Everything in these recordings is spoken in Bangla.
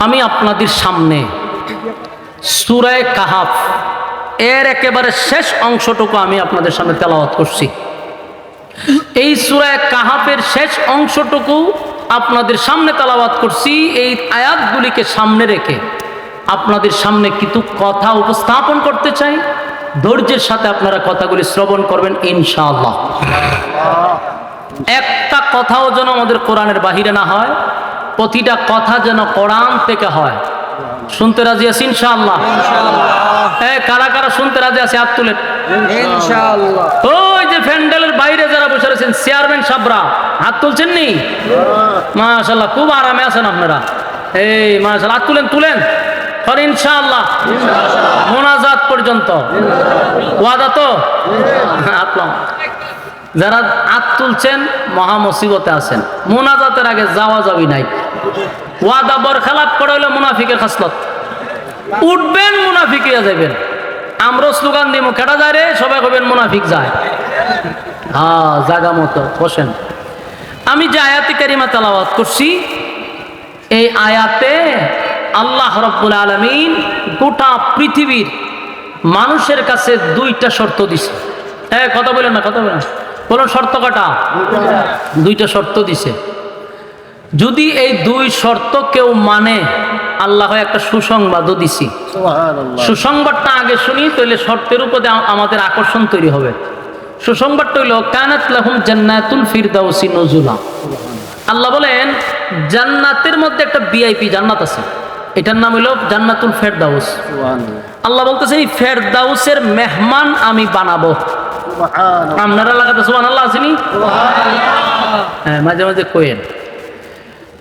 আমি আপনাদের সামনে সূরা কাহাফ এর একেবারে শেষ অংশটুকু আমি আপনাদের সামনে তেলাওয়াত করছি। এই সূরা কাহাফের শেষ অংশটুকু আপনাদের সামনে তেলাওয়াত করছি। এই আয়াতগুলিকে সামনে রেখে আপনাদের সামনে কিছু কথা উপস্থাপন করতে চাই। ধৈর্যের সাথে আপনারা কথাগুলি শ্রবণ করবেন ইনশাআল্লাহ। একটা কথাও যেন আমাদের কোরআনের বাহিরে না হয়, প্রতিটা কথা যেন কোরআন থেকে হয়। শুনতে রাজি আছি ইনশাআল্লাহ? কারা কারা শুনতে রাজি আছে হাত তুলেন ইনশাআল্লাহ। ওই যে প্যান্ডেলের বাইরে যারা বসে রয়েছেন চেয়ারম্যান সাহেবরা হাত তুলছেন নি? মাশাআল্লাহ, খুব আরামে আছেন আপনারা। এই মাশাআল্লাহ, হাত তুলেন তুলেন আর ইনশাআল্লাহ মোনাজাত পর্যন্ত ওয়াদা তো? আপলাম যারা হাত তুলছেন মহা মুসিবতে আছেন। মোনাজাতের আগে যাওয়া যাবি নাই। ওয়াদা বরখেলাপ করে হলে মুনাফিকের খাসলত। উঠবেন মুনাফিকিয়া যাবেন। আমরা স্লোগান দিব কেটা যায় রে, সবাই কবেন মুনাফিক যায়। হ্যাঁ, জায়গা মতো বসেন। আমি যে আয়াতে কারিমা তেলাওয়াত করছি, এই আয়াতে আল্লাহ রাব্বুল আলামিন গোটা পৃথিবীর মানুষের কাছে দুইটা শর্ত দিছে। কথা বলেন না, কথা বলেন, বলুন শর্ত কটা? দুইটা শর্ত দিছে। যদি এই দুই শর্ত কেউ মানে, আল্লাহ একটা সুসংবাদও দিছি। সুসংবাদটা আগে শুনি, তাহলে শর্তের উপরে আমাদের আকর্ষণ তৈরি হবে। সুসংবাদটা হইল কানাত লাহুম জান্নাতুল ফিরদাউসি নুজুলা। আল্লাহ বলেন জান্নাতের মধ্যে একটা ভিআইপি জান্নাত আছে, এটার নাম হইল জান্নাতুল ফেরদাউস। আল্লাহ বলতেছে এই ফেরদাউসের মেহমান আমি বানাবো। আপনারা লাগাতে সুবহানাল্লাহ আসেনি? হ্যাঁ, মাঝে মাঝে কোয়েন।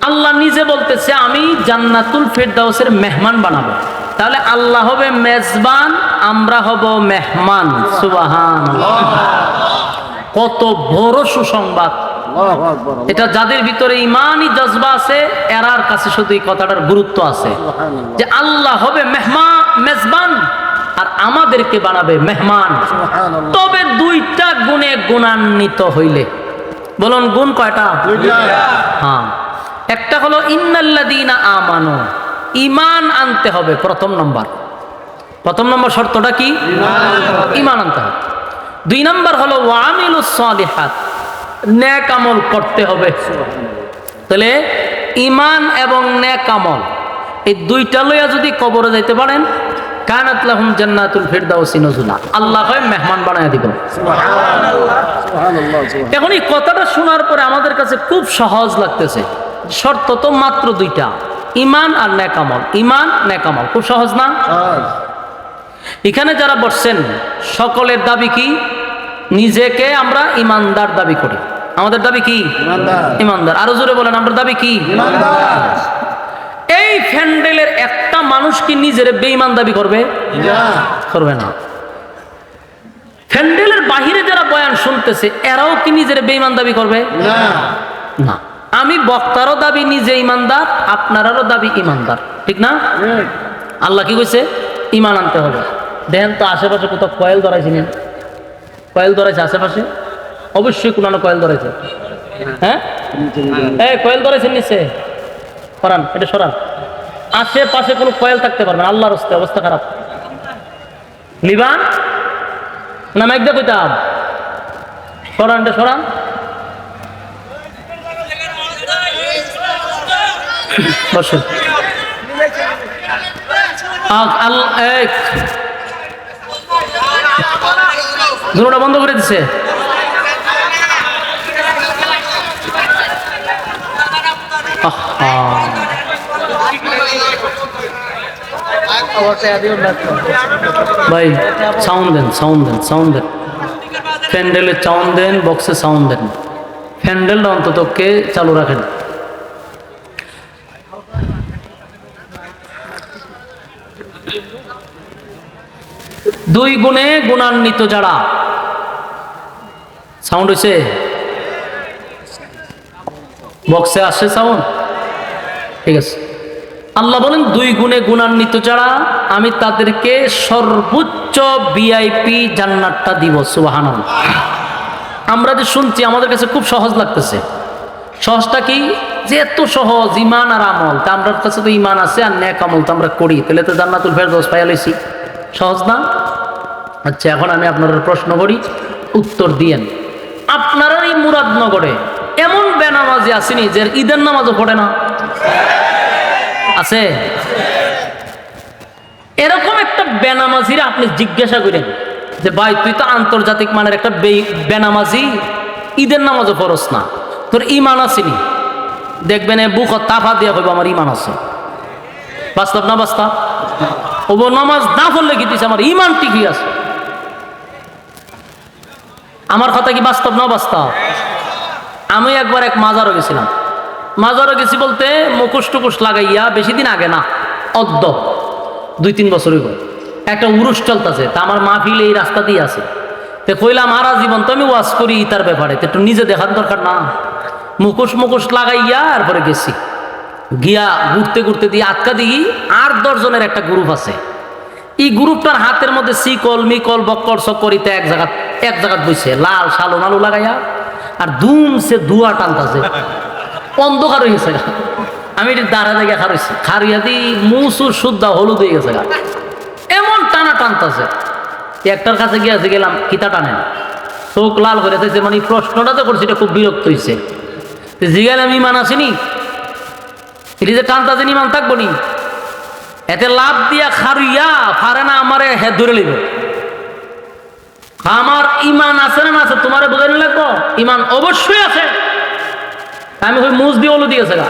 আল্লাহ নিজে বলতেছে আমি জান্নাতুল ফেরদাউসের মেহমান বানাবো। তাহলে আল্লাহ হবে মেজবান, আমরা হব মেহমান। সুবহানাল্লাহ, কত বড় সুসংবাদ এটা! যাদের ভিতরে ইমানি জজবা আছে এরার কাছে শুধু এই কথাটার গুরুত্ব আছে যে আল্লাহ হবে মেজবান আর আমাদেরকে বানাবে মেহমান। তবে দুইটা গুণে গুণান্বিত হইলে, বলুন গুণ কয়টা? হ্যাঁ, একটা হলো ইন্নাল্লাযীনা আমানু, ঈমান আনতে হবে। প্রথম নম্বর শর্তটা কি? ঈমান আনতে হবে। দুই নম্বর হলো ওয়া আমিলুস সালিহাত, নেক আমল করতে হবে। তাহলে ঈমান এবং নেক আমল এই দুইটা লইয়া যদি কবরে যাইতে পারেন, কানাত লাহুম জান্নাতুল ফিরদাউসি নুজুলা, আল্লাহ হয় মেহমান বানায় দিবেন। এখন এই কথাটা শোনার পরে আমাদের কাছে খুব সহজ লাগতেছে। শর্ত তো মাত্র দুইটা, ঈমান আর নেক আমল। ঈমান নেক আমল খুব সহজ না? এখানে যারা বসছেন সকলের দাবি কি? নিজেকে আমরা ইমানদার দাবি করি। আমাদের দাবি কি? ইমানদার। আরো জোরে বলেন, আমরা দাবি কি? এই প্যান্ডেলের একটা মানুষ কি নিজের বেঈমান দাবি করবে? করবে না। প্যান্ডেলের বাহিরে যারা বয়ান শুনতেছে এরাও কি নিজের বেঈমান দাবি করবে? না। আমি বক্তারও দাবি নিজে ইমানদার, আপনারারও দাবি ইমানদার, ঠিক না? আল্লাহ কি কইছে? ঈমান আনতে হবে। দেখেন তো আশেপাশে কোথাও কয়েল ধরাইছিলেন? কয়েল ধরাইছে আশেপাশে? অবশ্যই কোন কয়েল ধরাইছে। হ্যাঁ, কয়েল ধরাইছেন নিচে? সরান, এটা সরান। আশেপাশে কোনো কয়েল থাকতে পারবে না, আল্লাহর রাস্তায় অবস্থা খারাপ। লিবান না মাইক দিয়ে কইতাম? সরান, এটা সরান। বসুন। দুটোটা বন্ধ করে দিছে। ভাই সাউন্ড দেন, সাউন্ড দেন। প্যান্ডেলে সাউন্ড দেন, বক্সে সাউন্ড দেন। প্যান্ডেলটা অন্তত কে চালু রাখেন। দুই গুণে গুণান্বিত যারা, সাউন্ড হয়েছে? বক্সে আসছে সাউন্ড? ঠিক আছে। আল্লাহ বলেন দুই গুণে গুণান্বিত যারা আমি তাদেরকে সর্বোচ্চ ভিআইপি জান্নাতটা দিব। সুবহানাল্লাহ। আমরা যে শুনছি আমাদের কাছে খুব সহজ লাগতেছে, সহজটা কি? যে এত সহজ ইমান আর আমল, তা আমার কাছে তো ইমান আছে আর নেক আমল তো আমরা করি, তাহলে তো জান্নাতুল ফেরদৌস পাইয়া লইছি। সহজ না? আচ্ছা, এখন আমি আপনাদের প্রশ্ন করি, উত্তর দিয়েন। আপনারা এই মুরাদনগরে এমন বেনামাজি আসেনি যে ঈদের নামাজও পড়ে না? আছে? এরকম একটা বেনামাজিরা আপনি জিজ্ঞাসা করেন যে ভাই তুই তো আন্তর্জাতিক মানের একটা বেনামাজি, ঈদের নামাজও পড়স না, তোর ইমান আসেনি? দেখবেন এ বুক তাফা দিয়া কইব আমার ইমান আছে। বাস্তব না বাস্তব? ও নামাজ না পড়লে কি দিছে আমার ইমান ঠিকই আছে। আমার কথা কি বাস্তব না বাস্তব? আমি একবার এক মাজারও গেছিলাম। মাজারও গেছি বলতে মুখোশ টুকুশ লাগাইয়া, বেশি দিন আগে না, অদ্য 2-3 বছর হইব, একটা উরুস চলতেছে, তা আমার মাহফিল এই রাস্তা দিয়ে আছে। তো কইলাম আরা জীবন তো আমি ওয়াজ করি তার ব্যাপারে, তো একটু নিজে দেখার দরকার না? মুখোশ লাগাইয়া তারপরে গেছি। গিয়া ঘুরতে ঘুরতে দিয়ে আটকা দিই 8-10 জনের একটা গ্রুপ আছে। এই গ্রুপটার হাতের মধ্যে শিকল মিকল বক্কর সকরিতে এক জায়গা বসে লাল সালো নালু লাগাইয়া আর ধুমসে ধোয়া টানতাছে, অন্ধকার হয়ে গেছে। আমি এটি দাঁড়া জায়গায় খারইছি, খারিয়া দিই মুসুর শুদ্ধা হলুদ হয়ে গেছে, এমন টানা টানতাছে। একটার কাছে গিয়েছে, গেলাম কিতা টানেন, চোখ লাল করে থাকছে, মানে প্রশ্নটা তো করছি, এটা খুব বিরক্ত হয়েছে। জিগালাম ইমান আসেনি? এটি যে টানতাছে ইমান থাকবো নি? এতে লাভ দিয়া খারুইয়া পারে না আমারে হে ধরে লিব। আমার ইমান আছে না আছে তোমারে বোঝাই লাগবো? ইমান অবশ্যই আছে। আমি ওই মুজ দিয়ে ওলু দিয়েছে গা,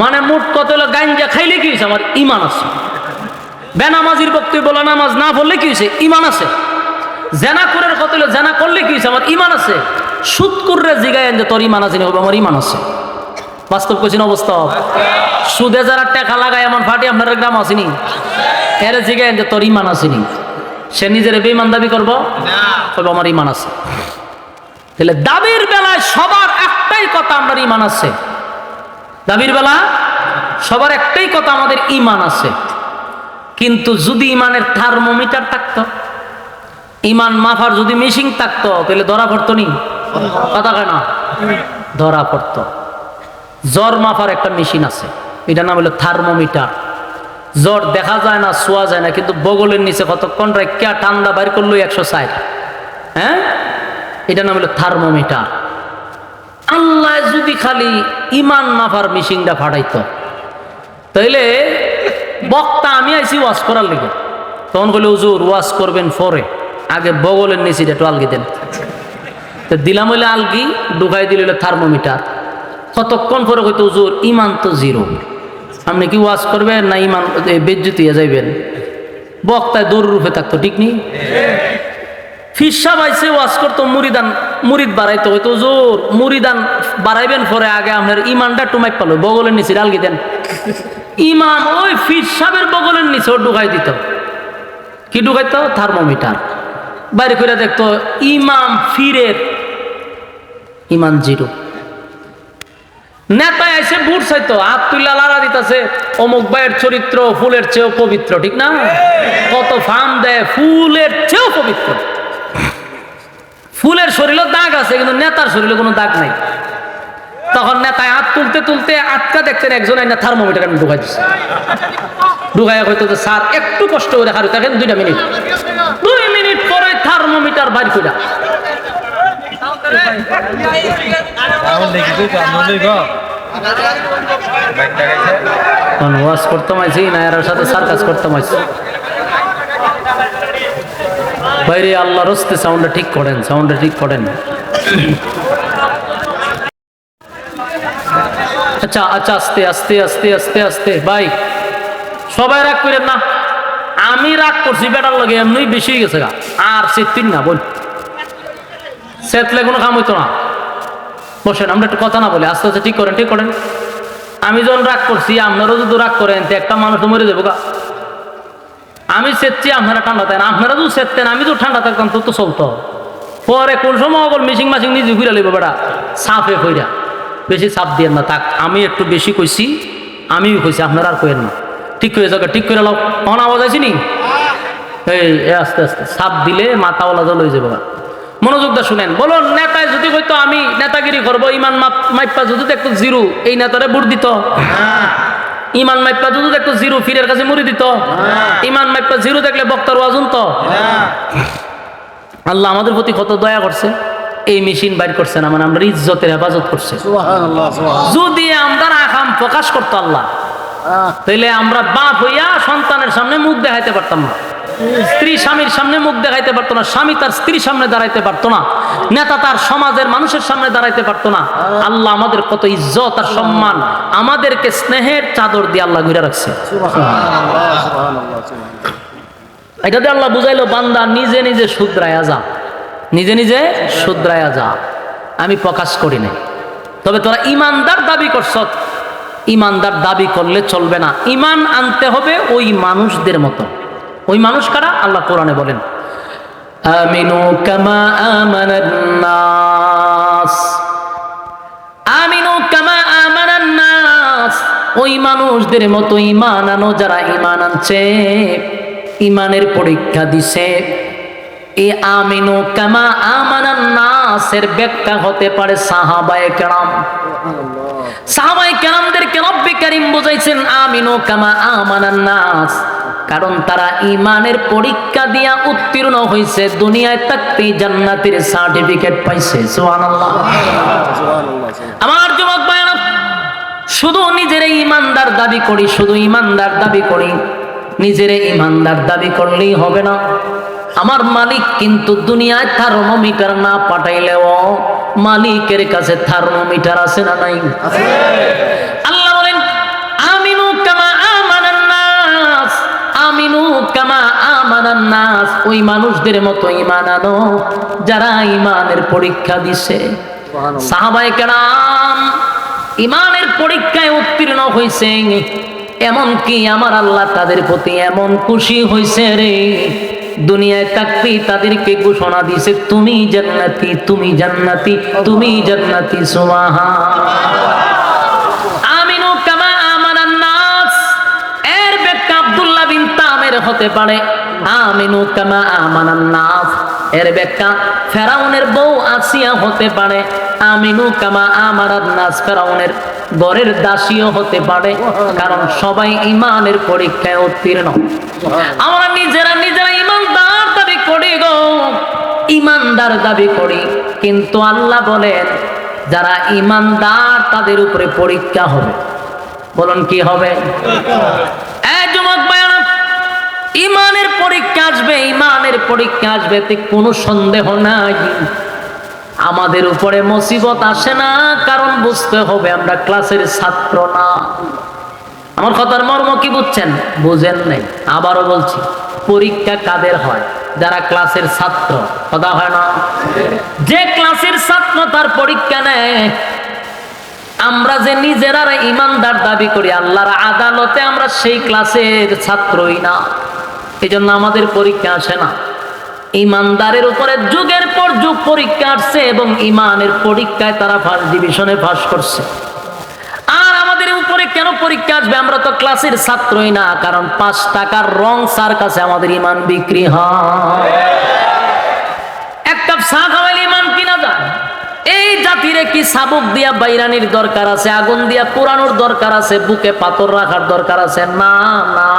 মানে মুঠ কত হলো গাঞ্জা খাইলে কি হয়েছে? আমার ইমান আছে। বেনামাজির বক্তব্য বলে নামাজ না পড়লে কি হয়েছে? ইমান আছে। জেনা করে কত হলো জেনা করলে কি হয়েছে? আমার ইমান আছে। সুদ করে জিগায়েন যে তোর ইমান আছে না? আমার ইমান আছে। বাস্তব কোচিন অবস্থা। সুদে যারা টাকা লাগায় এমন ফাটি আপনার গ্রাম আসেনি? এর জিগায়েন যে তোর ইমান আসেনি? সে নিজের বেঈমান দাবি করবো? আমার ইমান আছে। তাহলে দাবির বেলায় সবার একটাই কথা, আমার ইমান আছে। দাবির বেলা সবার একটাই কথা, আমাদের ইমান আছে। কিন্তু যদি ইমানের থার্মোমিটার থাকতো, ইমান মাফার যদি মেশিন থাকতো, তাহলে ধরা পড়তো নি? কথা কেন? ধরা পড়তো। জ্বর মাফার একটা মেশিন আছে, এটার নাম হলো থার্মোমিটার। জ্বর দেখা যায় না, ছোঁয়া যায় না, কিন্তু বগলের নিচে কতক্ষণ রেখে ঠান্ডা বাইর করলো 160। হ্যাঁ, এটার নাম হলো থার্মোমিটার। আল্লাহ যদি খালি ইমান মাফার মেশিনটা ফাটাইতো, তাইলে বক্তা আমি আইসি ওয়াজ করার লেগে, তখন বলে হুজুর ওয়াজ করবেন পরে, আগে বগলের নিচে একটু আলগি দেন। তো দিলাম হইলে আলগি, ঢুকাই দিল হইলে থার্মোমিটার। কতক্ষণ পরে হইতো হুজুর ইমান তো 0, আপনি কি ওয়াজ করবেন না ইমান বেজ্জতি হয়ে যাইবেন? বক্তায় দৌড় রূপে থাকতো, ঠিক নি? ফিরসা পাইছে ওয়াজ করতো, মুরিদ বাড়াইতো, হয়তো হুজুর মুরিদান বাড়াইবেন পরে, আগে আপনার ইমানটা টুমাই পালো, বগলের নিচে আলগি দেন। ইমান ওই ফিরসাবের বগলের নিচে ঢুকাই দিত। কি ঢুকাইতো? থার্মোমিটার। বাইরে করে দেখতো ইমাম ফিরের ইমান 0। নেতায় এসে বুট চাইতো, হাত তুইলা লাড়া দিতেছে, অমুক ভাইয়ের চরিত্র ফুলের চেয়েও পবিত্র, ঠিক না? কত ফার্ম দেয়, ফুলের চেয়েও পবিত্র। ফুলের শরীরে দাগ আছে, কিন্তু নেতার শরীরে কোনো দাগ নাই। তখন নেতায় হাত তুলতে তুলতে আটকা দেখতেন একজন না থার্মোমিটার আমি ঢুকাই দিচ্ছি। ঢুকাইয়া হয়তো যে স্যার একটু কষ্ট করে হারু থাকেন 2 মিনিট, 2 মিনিট পরে থার্মোমিটার বাইর করে ওয়াজ করতে মাইছি না, এর সাথে সার্কাস করতে মাইছি। বাইরে আল্লাহ রস্তে সাউন্ডটা ঠিক করেন, সাউন্ডটা ঠিক করেন। আচ্ছা আচ্ছা, আস্তে আস্তে আস্তে আস্তে আস্তে। ভাই সবাই রাগ করেন না, আমি রাগ করছি বেটার লাগে, এমনি বেশি হয়ে গেছে গা। আর চেতিন না, বল চেতলে কোনো কাম হইতো না। বসেন, আমরা একটু কথা না বলে আস্তে আস্তে ঠিক করেন, ঠিক করেন। আমি যখন রাগ করছি, আপনারাও যদি রাগ করেন তো একটা মানুষ তো মরে যাবো গা। আমি চেতছি, আপনারা ঠান্ডা থাকেন। আপনারা যদি চেততেন, আমি তো ঠান্ডা থাকতাম, তো তো চলতো। পরে কোন সময় অকল মিশিং মাসিং নিজে ঘুরে লইব বেড়া, সাফে কইরা। বেশি চাপ দিয়ে না থাক, আমি একটু বেশি কইছি, আমিও কইছি, আপনারা আর কইেন না। ঠিক করে যাবে, ঠিক করে লাও। অন আওয়াজ আছে নি? এই আস্তে আস্তে চাপ দিলে মাথাওয়ালা জল হয়ে যাবে। মনোযোগ দিয়ে শুনেন। বলো নেতায় যদি হয়তো আমি নেতাগিরি করবো, ইমান মাইপা যদি একটু জিরো, এই নেতারে ভোট দিত? ইমান মাইপা যদি একটু জিরো, ফিরের কাছে মুড়ি দিত? ইমান মাইপা জিরো দেখলে বক্তার ওয়াজুন তো? আল্লাহ আমাদের প্রতি কত দয়া করছে, এই মেশিন বাইর করছে না, মানে আমরা ইজ্জতের হেফাজত করছে। যদি আমরা আকাম প্রকাশ করতো আল্লাহ, তাহলে আমরা বাপ হইয়া সন্তানের সামনে মুখ দেখাইতে পারতাম না, স্ত্রী স্বামীর সামনে মুখ দেখাইতে পারতো না, স্বামী তার স্ত্রীর সামনে দাঁড়াইতে পারতো না, নেতা তার সমাজের মানুষের সামনে দাঁড়াইতে পারতো না। আল্লাহ আমাদের কত ইজ্জত আর সম্মান, আমাদেরকে স্নেহের চাদর দিয়ে আল্লাহ ঘুরে রাখছে। এটা দিয়ে আল্লাহ বুঝাইলো, বান্দা নিজে নিজে শুধরায়া যা, নিজে নিজে শুধরায়া যা, আমি প্রকাশ করি নাই। তবে তোরা ইমানদার দাবি করছ, ইমানদার দাবি করলে চলবে না, ইমান আনতে হবে ওই মানুষদের মতো। ওই মানুষ কারা? আল্লাহ কোরআনে বলেন, আমিনু কামা আমানান নাস, আমিনু কামা আমানান নাস, ওই মানুষদের মতো ঈমান আনো যারা ঈমান আনছে, ঈমানের পরীক্ষা দিছে। এই আমিনু কামা আমানান নাসের ব্যাখ্যা হতে পারে সাহাবায়ে কেরাম। সাহাবায়ে কেরামদেরকে রব্বে কারীম বুঝাইছেন আমিনু কামা আমানান নাস, কারণ তারা ঈমানের পরীক্ষা দিয়া উত্তীর্ণ হয়েছে, দুনিয়ায় থাকতেই জান্নাতের সার্টিফিকেট পাইছে। সুবহানাল্লাহ। আমার যুবক ভাইরা, শুধু নিজের ঈমানদার দাবি করি, শুধু ঈমানদার দাবি করি, নিজের ঈমানদার দাবি করলেই হবে না। আমার মালিক কিন্তু দুনিয়ায় থার্মোমিটার না পাঠাইলেও মালিকের কাছে থার্মোমিটার আছে না নাই? আল্লাহ বলেন আমিনু কামা আমানান নাস, আমিনু কামা আমানান নাস, ওই মানুষদের মতো ঈমান আনো যারা ঈমানের পরীক্ষা দিছে। সাহাবায়ে কেরাম ঈমানের পরীক্ষায় উত্তীর্ণ হয়েছে, এমনকি আমার আল্লাহ তাদের প্রতি এমন খুশি হয়েছে রে, দুনিয়ায় থাকতেই তাদেরকে ঘোষণা দিয়েছে, তুমি জান্নাতি, তুমি জান্নাতি, তুমি জান্নাতি। সুবহানাল্লাহ। আমিনু কামা আমানান নাস এর ব্যাখ্যা আব্দুল্লাহ বিন তামের হতে পারে। আমিনু কামা আমানান নাস এর ব্যাখ্যা ফেরাউনের বউ আসিয়া হতে পারে। আমিনু কামা আমানান নাস ফেরাউনের ঘরের দাসীও হতে পারে, কারণ সবাই ঈমানের পরীক্ষায় উত্তীর্ণ। আমরা নিজেরা নিজেরা ঈমানদার দাবি করি গো, ঈমানদার দাবি করি, কিন্তু আল্লাহ বলেন যারা ঈমানদার তাদের উপরে পরীক্ষা হবে। বলুন কি হবে? এই যুবক ভাইরা, ঈমানের পরীক্ষা আসবে, ঈমানের পরীক্ষা আসবে, এতে কোনো সন্দেহ নাই। আমাদের উপরে মুসিবত আসে না, কারণ বুঝতে হবে আমরা ক্লাসের ছাত্র না। আমার কথার মর্ম কি বুঝছেন? বুঝেন নাই। আবারও বলছি, পরীক্ষা কাদের হয়? যারা ক্লাসের ছাত্র। কথা হয় না? যে ক্লাসের ছাত্র তার পরীক্ষা নেয়। আমরা যে নিজেরা ঈমানদার দাবি করি, আল্লাহর আদালতে আমরা সেই ক্লাসের ছাত্রই না, এই জন্য আমাদের পরীক্ষা আসে না। ঈমানদারের উপরে যুগের পর যুগ পরীক্ষা আসছে এবং ঈমানের পরীক্ষায় তারা ফার্স্ট ডিভিশনে পাস করছে। আর আমাদের উপরে কেন পরীক্ষা আসবে? আমরা তো ক্লাসের ছাত্রই না, কারণ 5 টাকার রং সার কাছে আমাদের ঈমান বিক্রি হয়। এক কাপ চা খাওয়াইলে ঈমান কিনা যায়? এই জাতিরে কি সাবুক দিয়া বাইরানির দরকার আছে, আগুন দিয়া পোড়ানোর দরকার আছে, বুকে পাথর রাখার দরকার আছে? না না,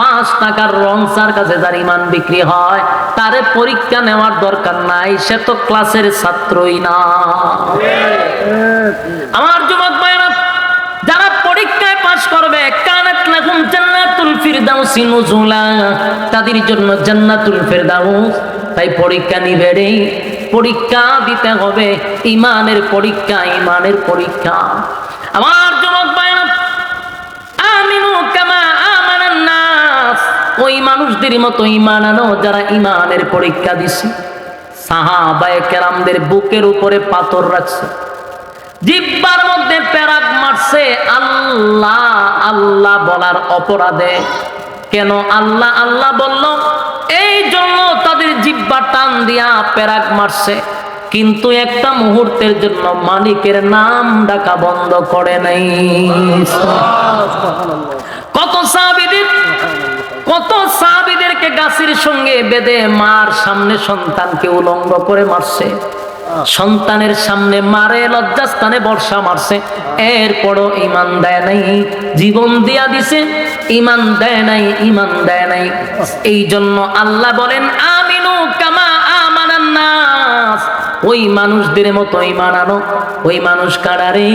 5 টাকার রং সার কাছে যার ঈমান বিক্রি হয় তারে পরীক্ষা নেওয়ার দরকার নাই, সে তো ক্লাসের ছাত্রই না। আমার যুবক ভাইরা, যারা পরীক্ষায় পাস করবে, কানাত লাহুম জান্নাতুল ফিরদাউসি নুজুলা, তাদের জন্য জান্নাতুল ফিরদাউস। তাই পরীক্ষা নিবে রে, পরীক্ষা দিতে হবে, ঈমানের পরীক্ষা, ঈমানের পরীক্ষা। আমার যুবক ভাইরা, আমিনু কামা আমানান নাস, ওই মানুষদের মতো ঈমান আনো যারা ঈমানের পরীক্ষা দিছে। সাহাবায়ে কেরামদের বুকের উপরে পাথর রাখছে, জিহ্বার মধ্যে পেরাক মারছে আল্লাহ আল্লাহ বলার অপরাধে। কেন আল্লাহ আল্লাহ বলল? এই জন্য তাদের জিহ্বা টান দিয়া পেরাক মারছে, কিন্তু একটা মুহূর্তের জন্য মালিকের নাম ডাকা বন্ধ করে নাই। কত সাহাবীদেরকে গাছের সঙ্গে বেঁধে মার সামনে সন্তানকে উলঙ্গ করে মারছে, সন্তানের সামনে মারে, লজ্জাস্থানে বর্ষা মারছে, এরপরও ইমান দেয় নাই, জীবন দিয়া দিছে, ইমান দেয় নাই, ইমান দেয় নাই। এই জন্য আল্লাহ বলেন আমিনু কামা আমানান নাস, ওই মানুষদের মতো ইমান আনো। ওই মানুষ কারারে,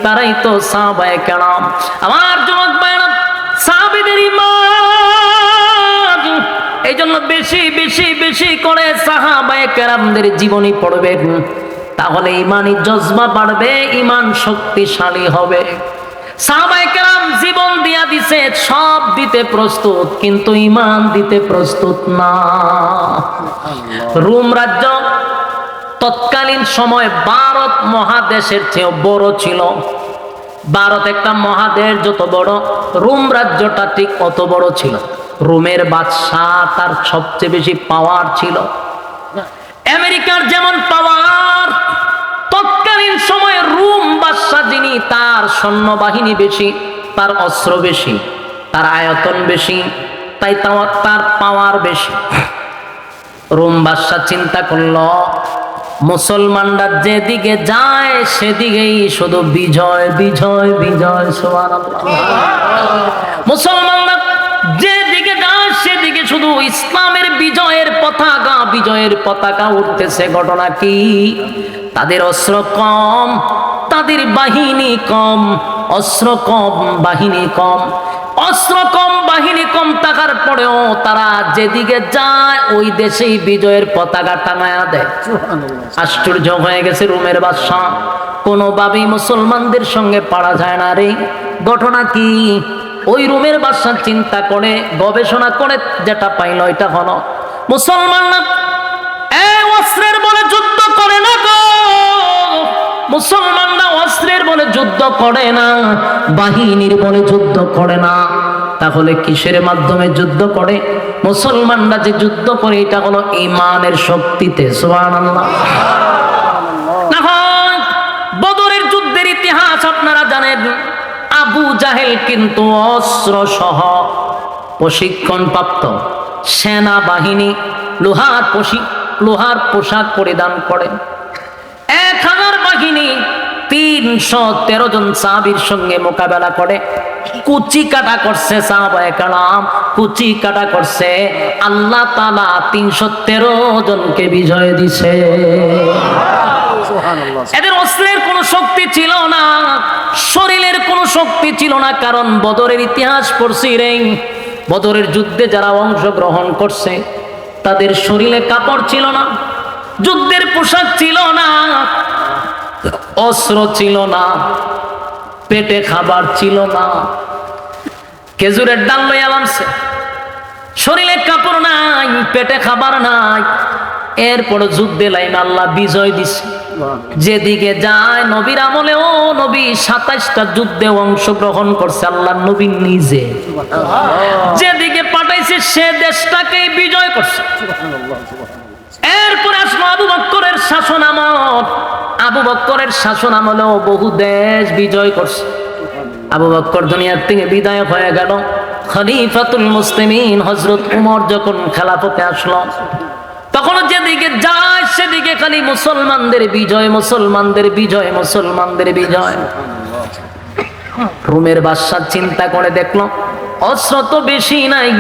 তারাই তো সাহাবায়ে কেরাম। আমার যুবক ভাইরা, সাহাবীদের ইমান, এই জন্য বেশি বেশি বেশি করে সাহাবায়ে কেরামদের জীবনী পড়বেন, তাহলে ইমানি জজবা বাড়বে, ইমান শক্তিশালী হবে। সাহাবায়ে কেরাম জীবন দিয়া দিছে, সব দিতে প্রস্তুত, কিন্তু ইমান দিতে প্রস্তুত না। রোম রাজ্য তৎকালীন সময় ভারত মহাদেশের চেয়েও বড় ছিল। ভারত একটা মহাদেশ যত বড়, রোম রাজ্যটা ঠিক অত বড় ছিল। রোমের বাদশাহ, তার সবচেয়ে বেশি পাওয়ার ছিল। আমেরিকার যেমন পাওয়ার, তৎকালীন সময়ে রোম বাদশাহ যিনি, তার সৈন্যবাহিনী বেশি, তার অস্ত্র বেশি, তার আয়তন বেশি, তাই তার পাওয়ার বেশি। রোম বাদশাহ চিন্তা করলো, মুসলমানরা যেদিকে যায় সেদিকেই শুধু বিজয় বিজয় বিজয়, সুবহানাল্লাহ। মুসলমানরা যেদিকে যায় সেদিকে শুধু ইসলামের বিজয়ের পতাকা, বিজয়ের পতাকা উঠতেছে। ঘটনা কি? তাদের অস্ত্র কম, তাদের বাহিনী কম, অস্ত্র কম, বাহিনী কম, অস্ত্র কম, বাহিনী কম থাকার পরেও তারা যেদিকে যায় ওই দেশেই বিজয়ের পতাকা টাঙায়া দেয়। আশ্চর্য হয়ে গেছে রোমের বাদশাহ, কোনোভাবেই মুসলমানদের সঙ্গে পারা যায় না রে। ঘটনা কি? ওই রোমের বাদশাহ চিন্তা করে, গবেষণা করে যেটা পাইল, এটা হলো মুসলমানরা অস্ত্রের বলে যুদ্ধ করে না গো, মুসলমানরা অস্ত্রের বলে যুদ্ধ করে না, বাহিনীর বলে যুদ্ধ করে না। তাহলে কিসের মাধ্যমে যুদ্ধ করে? মুসলমানরা যে যুদ্ধ করে এটা হলো ঈমানের শক্তিতে, সুবহানাল্লাহ। না হয় বদরের যুদ্ধের ইতিহাস আপনারা জানেন, আবু জাহেল কিন্তু অস্ত্র সহ প্রশিক্ষণপ্রাপ্ত সেনাবাহিনী, লোহার পোশাক পরিধান করে 1000 বাহিনী 313 জন সাহাবীর সঙ্গে মোকাবেলা করে কুচি কাটা করছে। সাহাবায়ে কেরাম কুচি কাটা করছে, আল্লাহ তাআলা 313 জনকে বিজয় দিছে। এদের অস্ত্রের কোনো শক্তি ছিল না, শরীরের কোনো শক্তি ছিল না, কারণ বদরের ইতিহাস পড়ছি রে। বদরের যুদ্ধে যারা অংশগ্রহণ করছে তাদের শরীরে কাপড় ছিল না, যুদ্ধের পোশাক ছিল না, অস্ত্র ছিল না, পেটে খাবার ছিল না, খেজুরের ডাল লইয়া নামছে, শরীরে কাপড় নাই, পেটে খাবার নাই, এরপর যুদ্ধে লাইন আল্লাহ বিজয় দিছে। যেদিকে যায় নবীর আমলে, ও নবী 27টা যুদ্ধে অংশগ্রহণ করছে আল্লাহ নবী নিজে, যেদিকে পাঠাইছে সে দেশটাকেই বিজয় করছে। এরপরে আসলো আবু বকরের শাসনামল। আবু বকরের শাসনামলেও বহু দেশ বিজয় করছে। আবু বকর দুনিয়ার থেকে বিদায় হয়ে গেল। খলিফাতুল মুসলিমিন হযরত ওমর যখন খেলাফতে আসলো, তখন যেদিকে যায় সেদিকে খালি মুসলমানদের বিজয়, মুসলমানদের বিজয়, মুসলমানদের বিজয়। রোমের বাদশা চিন্তা করে দেখলো, অস্ত্র তো বেশি নাই,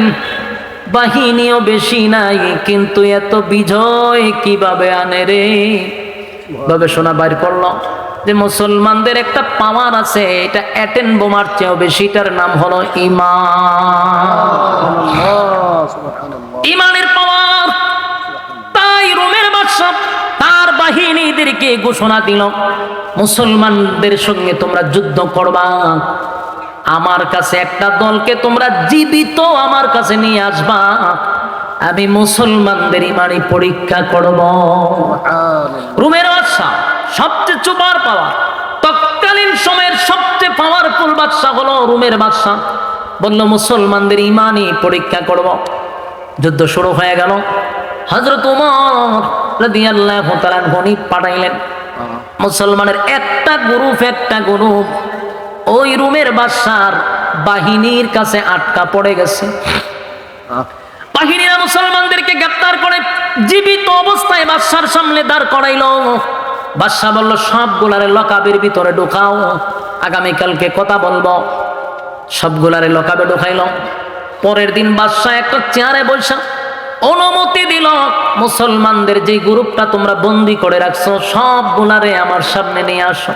বাহিনীও বেশি নাই, কিন্তু এত বিজয় কিভাবে আনে রে? গবেষণা বাইর করলো যে মুসলমানদের একটা পাওয়ার আছে, এটা অ্যাটেন বোমার চেয়েও বেশি, এটার নাম হলো ঈমান, ঈমানের পাওয়ার। তাই রোমের বাদশা তার বাহিনীদেরকে ঘোষণা দিল, মুসলমানদের সঙ্গে তোমরা যুদ্ধ করবা, আমার কাছে একটা দলকে তোমরা জীবিত আমার কাছে নিয়ে আসবা, আমি মুসলমানদের ঈমানি পরীক্ষা করব। রোমের বাদশা সবচেয়ে সুপার পাওয়ার, তৎকালীন সময়ের সবচেয়ে পাওয়ারফুল বাদশা হলো রোমের বাদশা। বলল মুসলমানদের ঈমানি পরীক্ষা করব। যুদ্ধ শুরু হয়ে গেল। হযরত ওমর রাদিয়াল্লাহু তাআলা গণি পাঠাইলেন, মুসলমানের একটা গ্রুপ ওই রোমের বাদশার বাহিনীর কাছে আটকা পড়ে গেছে। বাহিনীরা মুসলমানদেরকে গ্রেফতার করে জীবিত অবস্থায় বাদশার সামনে দাঁড় করাইল। বাদশা বলল, সবগুলারে লকাবের ভিতরে ঢুকাও, আগামীকালকে কথা বলবো। সবগুলারে লকাবে ঢুকাইল। পরের দিন বাদশা একটা চেয়ারে বসা অনুমতি দিল, মুসলমানদের যে গ্রুপটা তোমরা বন্দি করে রাখছো সবগুলারে আমার সামনে নিয়ে আসো।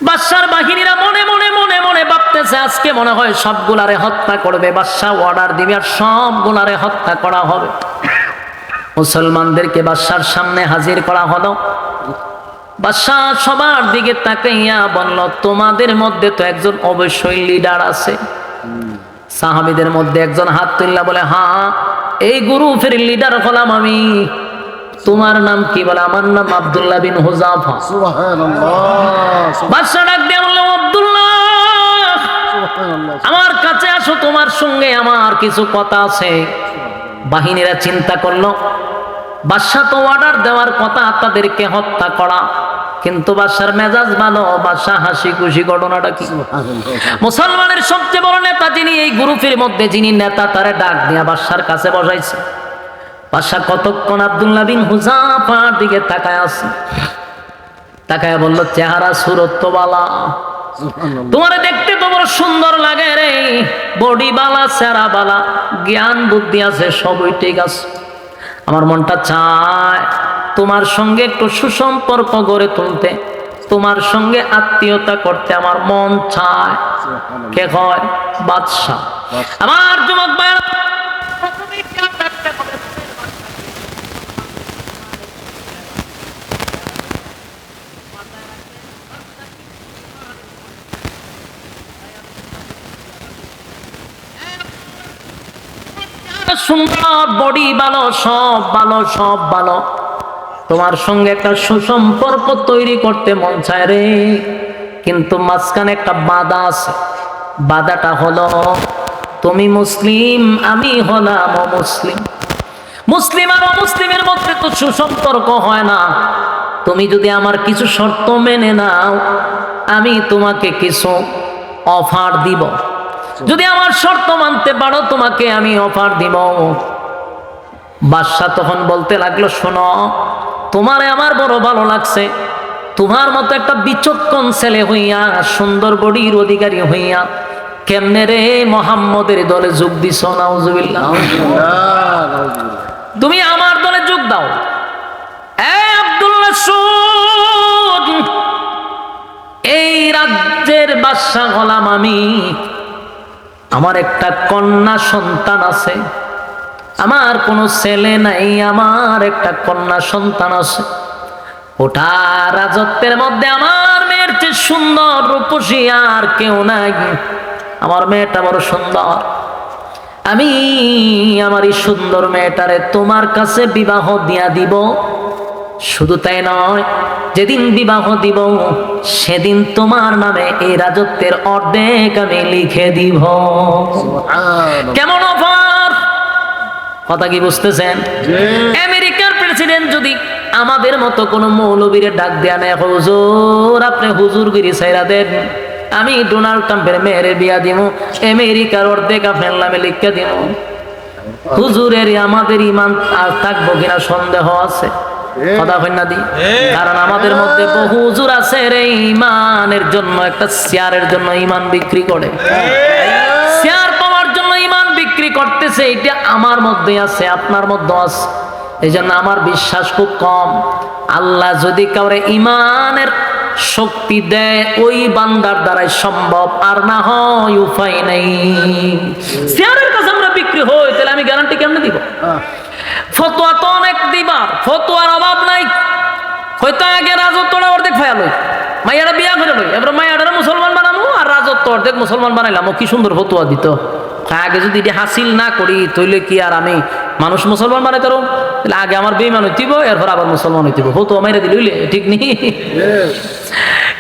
বাদশার বাহিনীরা মনে মনে মনে মনে ভাবতেছে আজকে মনে হয় সবগুলারে হত্যা করবে। বাদশা অর্ডার দিবে আর সবগুলারে হত্যা করা হবে। মুসলমানদেরকে বাদশার সামনে হাজির করা হলো। বাদশা সবার দিকে তাকাইয়া বলল, তোমাদের মধ্যে তো একজন অবশ্যই লিডার আছে। সাহাবীদের মধ্যে একজন হাত তুললা বলে, হ্যাঁ, এই গ্রুপের লিডার হলাম আমি। তোমার নাম কি? বলে, আমার নাম আব্দুল্লাহ বিন হুযাফা। সুবহানাল্লাহ। বাদশা ডাক দিয়ে বলল, আব্দুল্লাহ, আমার কাছে আসো, তোমার সঙ্গে আমার কিছু কথা আছে। বাহিনীরা চিন্তা করলো, বাদশা তো অর্ডার দেওয়ার কথা তাদেরকে হত্যা করা, কিন্তু বাদশার মেজাজ ভালো, বাদশা হাসি খুশি। ঘটনাটা কি? মুসলমানের সবচেয়ে বড় নেতা যিনি, এই গ্রুপের মধ্যে যিনি নেতা, তারে ডাক দিয়া বাদশার কাছে বসাইছে। বাদশা কতক্ষণ আব্দুল্লাহ বিন হুযাফার দিকে তাকায় আছে, তাকায় বলল, চেহারা সুরত তো বালা, তোমার দেখতে তো বড় সুন্দর লাগে রে, বডি বালা, চেহারা বালা, জ্ঞান বুদ্ধি আছে, সবই ঠিক আছে। আমার মনটা চায় তোমার সঙ্গে একটু সুসম্পর্ক গড়ে তুলতে, তোমার সঙ্গে আত্মীয়তা করতে আমার মন চায়। কে হয়? বাদশা। আমার যুবক ভাইরা, সুন্দর, বডি ভালো, সব ভালো, সব ভালো, তোমার সঙ্গে একটা সুসম্পর্ক তৈরি করতে মন চায় রে, কিন্তু মাঝখানে একটা বাধা আছে। বাধাটা হলো, তুমি মুসলিম, আমি হলাম অমুসলিম। মুসলিম আর অমুসলিমের মধ্যে তো সুসম্পর্ক হয় না। তুমি যদি আমার কিছু শর্ত মেনে নাও, আমি তোমাকে কিছু অফার দিব। যদি আমার শর্ত মানতে পারো, তোমাকে আমি অফার দিব। বাদশা তখন বলতে লাগলো, শোনো, তোমারে আমার বড় ভালো লাগছে। তোমার মতো একটা বিচক্ষণ ছেলে হইয়া, সুন্দর বডির অধিকারী হইয়া, কেমনে রে মুহাম্মদের দলে যোগ দিছ? নাউজুবিল্লাহ। তুমি আমার দলে যোগ দাও। আব্দুল্লাহ, শুন, এই রাজ্যের বাদশা হলাম আমি। আমার একটা কন্যা সন্তান আছে, আমার কোনো ছেলে নাই, আমার একটা কন্যা সন্তান আছে। ওটা রাজত্বের মধ্যে আমার মেয়ের চেয়ে সুন্দর, রূপসী আর কেউ নাই। আমার মেয়েটা বড় সুন্দর। আমি আমার এই সুন্দর মেয়েটারে তোমার কাছে বিবাহ দিয়া দিব। শুধু তাই নয়, যেদিন বিবাহ দিব সেদিন তোমার নামে এই রাজত্বের অর্ধেক আমি লিখে দিব। কেমন অফার? কথা কি বুঝতেছেন? আমেরিকার প্রেসিডেন্ট যদি আমাদের মতো কোন মৌলবীরে ডাক দেয়া নেয়, হুজুর আপনি হুজুরগিরি ছাইরা দেন, আমি ডোনাল্ড ট্রাম্পের মেয়ের বিয়া দিব, আমেরিকার অর্ধেক আপনার নামে লিখে দিব। হুজুরের আমাদের ইমান আর থাকবো কিনা সন্দেহ আছে। কথা হয় না দি? কারণ আমাদের মধ্যে বহু হুজুর আছে রে, ইমানের জন্য, একটা শেয়ারের জন্য ইমান বিক্রি করে। শেয়ার পাওয়ার জন্য ইমান বিক্রি করতেছে। এটা আমার মধ্যে আছে, আপনার মধ্যে আছে। এই জন্য আমার বিশ্বাস খুব কম। আল্লাহ যদি কাউরে ইমানের শক্তি দেয়, ওই বান্দার দ্বারাই সম্ভব, আর না হয় উপায় নাই। শেয়ারের কাছে আমরা বিক্রি হই, তাহলে আমি গ্যারান্টি কেমনে দিব? ফতোয়া তো অনেক দিবার, ফতোয়ার অভাব নাই। হয়তো আগে রাজত্বটা অর্ধেক ফায়া লই, মাইয়ারা বিয়া করে লই, এবার মাইয়ারা মুসলমান বানাবো আর রাজত্ব অর্ধেক মুসলমান বানাইলাম। ও কি সুন্দর ফতোয়া দিত। আগে যদি এটা হাসিল না করি, তাইলে কি আর আমি মানুষ মুসলমান বানাইতে পারো? তাহলে আগে আমার বেঈমান হইতিব, এরপর আবার মুসলমান হইতিব। ফতোয়া মাইরা দিলে ঠিক নেই।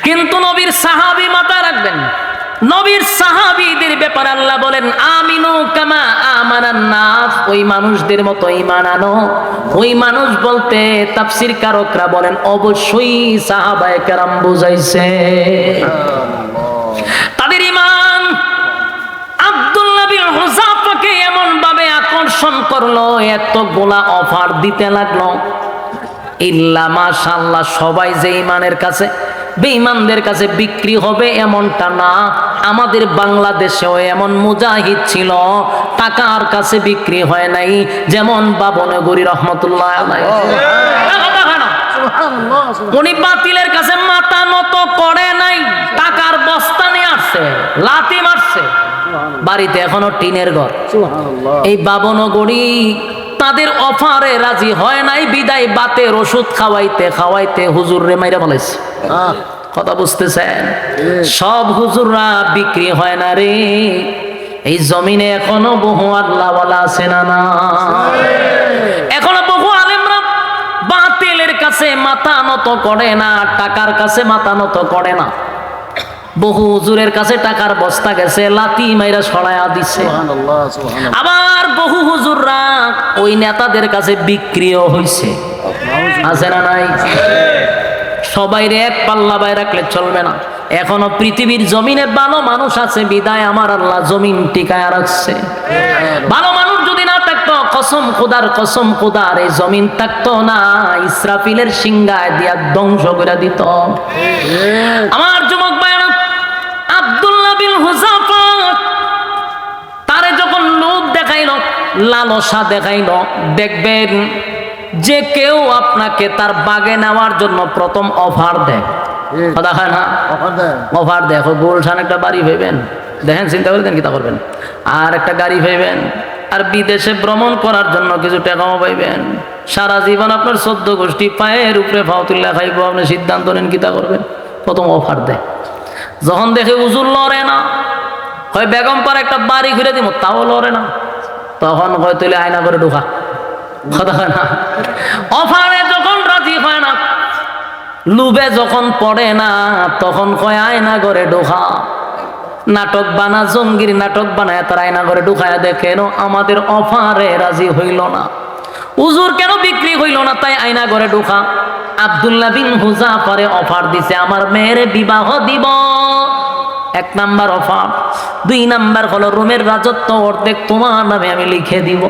কিন্তু নবীর সাহাবী মাথায় রাখবেন, নবীর সাহাবীদের ব্যাপারে আল্লাহ বলেন, আমিনু কামা আমানান নাস, ওই মানুষদের মতো ঈমান আনো। ওই মানুষ বলতে তাফসীর কারকরা বলেন অবশ্যই সাহাবায়ে কেরাম বুঝাইছে। তাদের ঈমান আব্দুল্লাহ বিন হুযাফাকে এমন ভাবে আকর্ষণ আকর্ষণ করলো, এতগুলা অফার দিতে লাগলো। ইল্লা মাশাআল্লাহ, সবাই যে ইমানের কাছে বেঈমানদের কাছে বিক্রি হবে এমনটা না। আমাদের বাংলাদেশেও এমন মুজাহিদ ছিল, টাকার কাছে বিক্রি হয় নাই, যেমন বাবনগরী রহমতুল্লাহ আলাইহি। উনি বাতিলের কাছে মাথা নত করে নাই, টাকার বস্তা নিয়ে আসছে, লাথি মারছে, বাড়িতে এখনো টিনের ঘর। এই বাবনগরী তাদের অফারে রাজি হয় নাই, বিদায় বাতের ওষুধ খাওয়াইতে খাওয়াইতে হুজুর রে মাইরা বলেছে। কথা বুঝতেছেন? সব হুজুররা বিক্রি হয় না রে। এই জমিনে এখনো বহু আল্লাহওয়ালা আছে না না? এখনো বহু আলেমরা বাতিলের কাছে মাথা নত করে না, টাকার কাছে মাথা নত করে না। বহু হুজুরের কাছে টাকার বস্তা গেছে, লাথি মাইরা সরায়া দিছে। আবার বহু হুজুররা ওই নেতাদের কাছে বিক্রিও হইছে, আছে না নাই? সবাইরে এক পাল্লা বাই রাখলে চলবে না। এখনো পৃথিবীর জমিনে ভালো মানুষ আছে, বিদায় আমার আল্লাহ জমিন টিকায় রাখছে। ভালো মানুষ যদি না থাকতো, কসম খোদার এই জমিন থাকতো না, ইসরাফিলের সিংহায় দিয়া ধ্বংস করে দিত। আমার যুবক ভাইরা, আব্দুল্লাহ বিন হুযাফা তারে যখন লোভ দেখাইলো, লালসা দেখাইলো, দেখবেন যে কেউ আপনাকে তার বাগে নেওয়ার জন্য প্রথম অফার দেয়, কথা হয় না? অফার দেখো, গুলশান একটা বাড়ি পাইবেন, দেখেন চিন্তা করে দেন, কি তা করবেন, আর একটা গাড়ি পাইবেন, আর বিদেশে ভ্রমণ করার জন্য কিছু টাকাও পাইবেন। সারা জীবন আপনার 14 গোষ্ঠী পায়ের উপরে ফাও তুল্লা খাইব, আপনি সিদ্ধান্ত নেন কি তা করবেন। প্রথম অফার দেয়। যখন দেখে হুজুর লড়ে না, হয় বেগম পার একটা বাড়ি ঘুরে দিব, তাও লড়ে না, তখন হয় তুলে আয়না করে ঢোকা, কথা হয় না? অফারে যখন রাজি হয় না, লুবে যখন পড়ে না, তখন কয় আয়না করে ঢোকা। নাটক বানা, জঙ্গির নাটক বানায় তার আয়না করে ঢুকায় দেখেন আমাদের অফারে রাজি হইল না, হুজুর কেন বিক্রি হইল না, তাই আয়না করে ঢুকা। আব্দুল্লাহ বিন হুযাফারে অফার দিছে, আমার মেয়ের বিবাহ দিব। 1 নাম্বার অফার। 2 নাম্বার হলো রোমের রাজত্ব অর্ধেক তোমার নামে আমি লিখে দিব।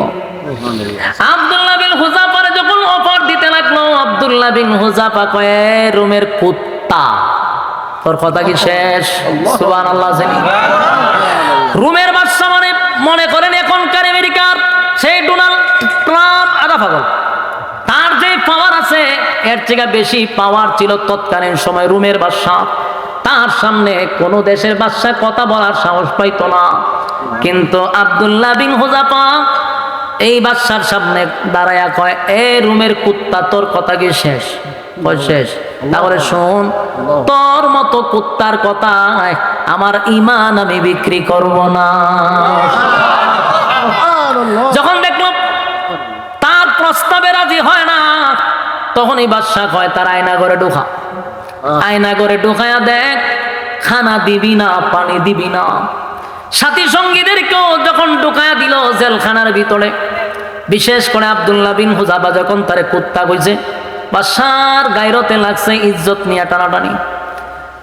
আব্দুল্লাহ বিন হুযাফারে যখন অফার দিতে লাগলো, আব্দুল্লাহ বিন হুযাফা কয় রোমের কুত্তা, তোর কথা কি শেষ? সুবহানাল্লাহ। রোমের বাদশা মানে মনে করেন এখনকার আমেরিকার সেই ডোনাল্ড ট্রাম্প, আদা পাগল। তার যে পাওয়ার আছে এর থেকে বেশি পাওয়ার ছিল তৎকালীন সময় রোমের বাদশা। তার সামনে কোন দেশের বাদশা কথা বলার সাহস পাইতো না। কিন্তু আব্দুল্লাহ বিন হুযাফা এই বাদশার সামনে দাঁড়ায়া কয়, এ রোমের কুত্তা, তোর কথা কি শেষ? শেষ। তাহলে শোন, তোর মতো কুত্তার কথা আমার ঈমান আমি বিক্রি করব না। যখন দেখলো তার প্রস্তাবে রাজি হয় না, তখন এই বাদশা কয় তার আয়না করে ঢোকা। আয়না করে ঢোকায়া দেখ, খানা দিবি না, পানি দিবি না। সাথী সঙ্গীদেরকেও যখন ঢোকায়া দিল জেলখানার ভিতরে, বিশেষ করে আব্দুল্লাহ বিন হুযাফা যখন তারে কুত্তা কইছে, বাদশার গায়রতে লাগছে, ইজ্জত নিয়ে টানাটানি।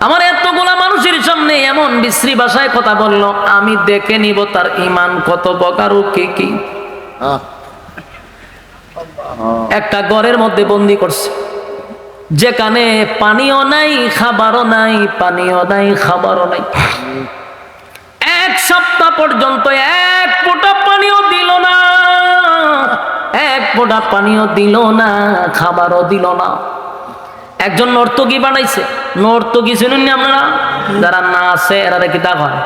আমার এতগুলা মানুষের সামনে এমন বিশ্রী ভাষায় কথা বলল, আমি দেখে নিব তার ঈমান কত প্রকার কি কি। একটা ঘরের মধ্যে বন্দি করছে, যেখানে পানিও নাই, খাবারও নাই, পানিও নাই, খাবারও নাই। 1 সপ্তাহ পর্যন্ত 1 ফোঁটা পানিও দিল না, 1 ফোঁটা পানিও দিল না, খাবারও দিল না। একজন নর্তকী বানাইছে। নর্তকী শুনুন আপনারা, যারা না আছে এরা কি তা হয়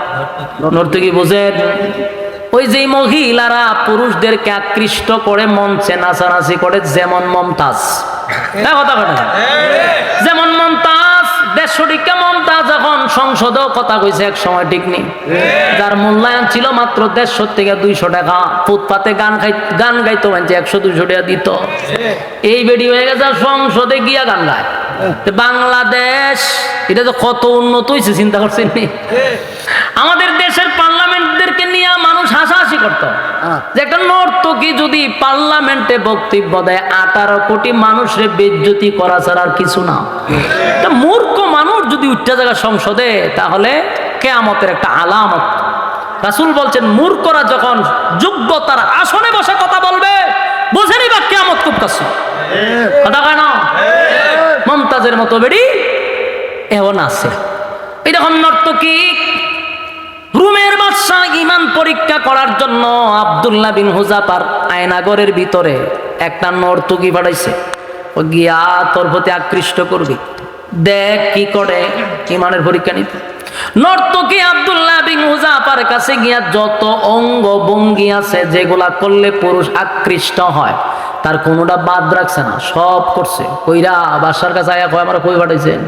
নর্তকী? বুঝেন? ওই যে মহিলারা পুরুষদেরকে আকৃষ্ট করে মঞ্চে নাচানাচি করে, যেমন মমতাজ, কথা বলে, যেমন মমতাজ 150 টাকা মমতাজ এখন সংসদেও কথা কইছে, এক সময় ঠিক নেই, যার মূল্যায়ন ছিল মাত্র 150 থেকে 200 টাকা। ফুটপাতে গান গাইতো, 100-200 টাকা দিত। এই বেডি হয়ে গেছে সংসদে গিয়া গান গায়। বাংলাদেশ এটা তো কত উন্নত হয়েছে চিন্তা করছেন? আমাদের দেশের পার্লামেন্টদেরকে নিয়ে মানুষ হাসাহাসি করতো, যে একটা নর্তকী যদি পার্লামেন্টে বক্তব্য দেয় 18 কোটি মানুষের বেইজ্জতি করা ছাড়া আর কিছু না। একটা মূর্খ মানুষ যদি উঠতে জায়গা সংসদে, তাহলে কিয়ামতের একটা আলামত। রাসূল বলছেন মূর্খরা যখন যোগ্যতার আসনে বসে কথা বলবে বুঝেনি বা কিয়ামত খুব কাছে। কথা কেন? মমতাজের মতো বেড়ি এমন আছে। এরকম নর্তকী রুমের বাদশা ঈমান পরীক্ষা করার জন্য আব্দুল্লাহ বিন হুযাফার আয়নাগরের ভিতরে একটা নর্তকী পাঠাইছে। ও গিয়া তোর প্রতি আকৃষ্ট করবি, দেখ কি করে, ঈমানের পরীক্ষা নিতে। নর্তকী আব্দুল্লাহ বিন হুযাফার কাছে গিয়া যত অঙ্গ ভঙ্গি আছে যেগুলা করলে পুরুষ আকৃষ্ট হয় তার কোনোটা বাদ রাখছে না, সব করছে। কইরা বাদশার কাছে আয়া কয়, আমার কই পাঠাইছেন?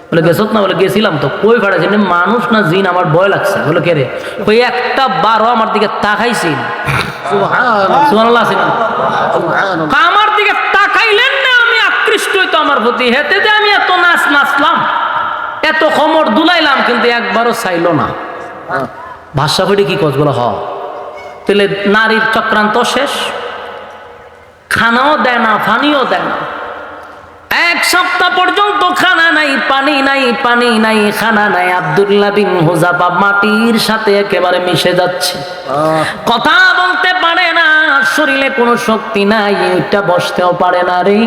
বলে গেছত না? বলে গেছিলাম তো। কই পাঠাইছেন? মানুষ না জিন? আমার ভয় লাগছে। বলে কে রে? কই একটা বারো আমার দিকে তাকাইছি না। সুবহানাল্লাহ। আমার দিকে তাকাইলেন না, আমি আকৃষ্ট হইতো আমার প্রতি। হেতে যে আমি এত নাচলাম, এত খমর দুলাইলাম, কিন্তু একবারও চাইলো না। ভাষা ফেটে কি কস? বলে হ। তাহলে নারীর চক্রান্ত শেষ। খানাও দেয় না, পানিও দেয় না। এক সপ্তাহ পর্যন্ত খানা নাই, পানি নাই, পানি নাই, খানা নাই। আব্দুল্লাহ বিন হুযাফা মাটির সাথে একেবারে মিশে যাচ্ছে। কথা বলতে পারে না, শরীরে কোনো শক্তি নাই, ওইটা বসতেও পারে না রে।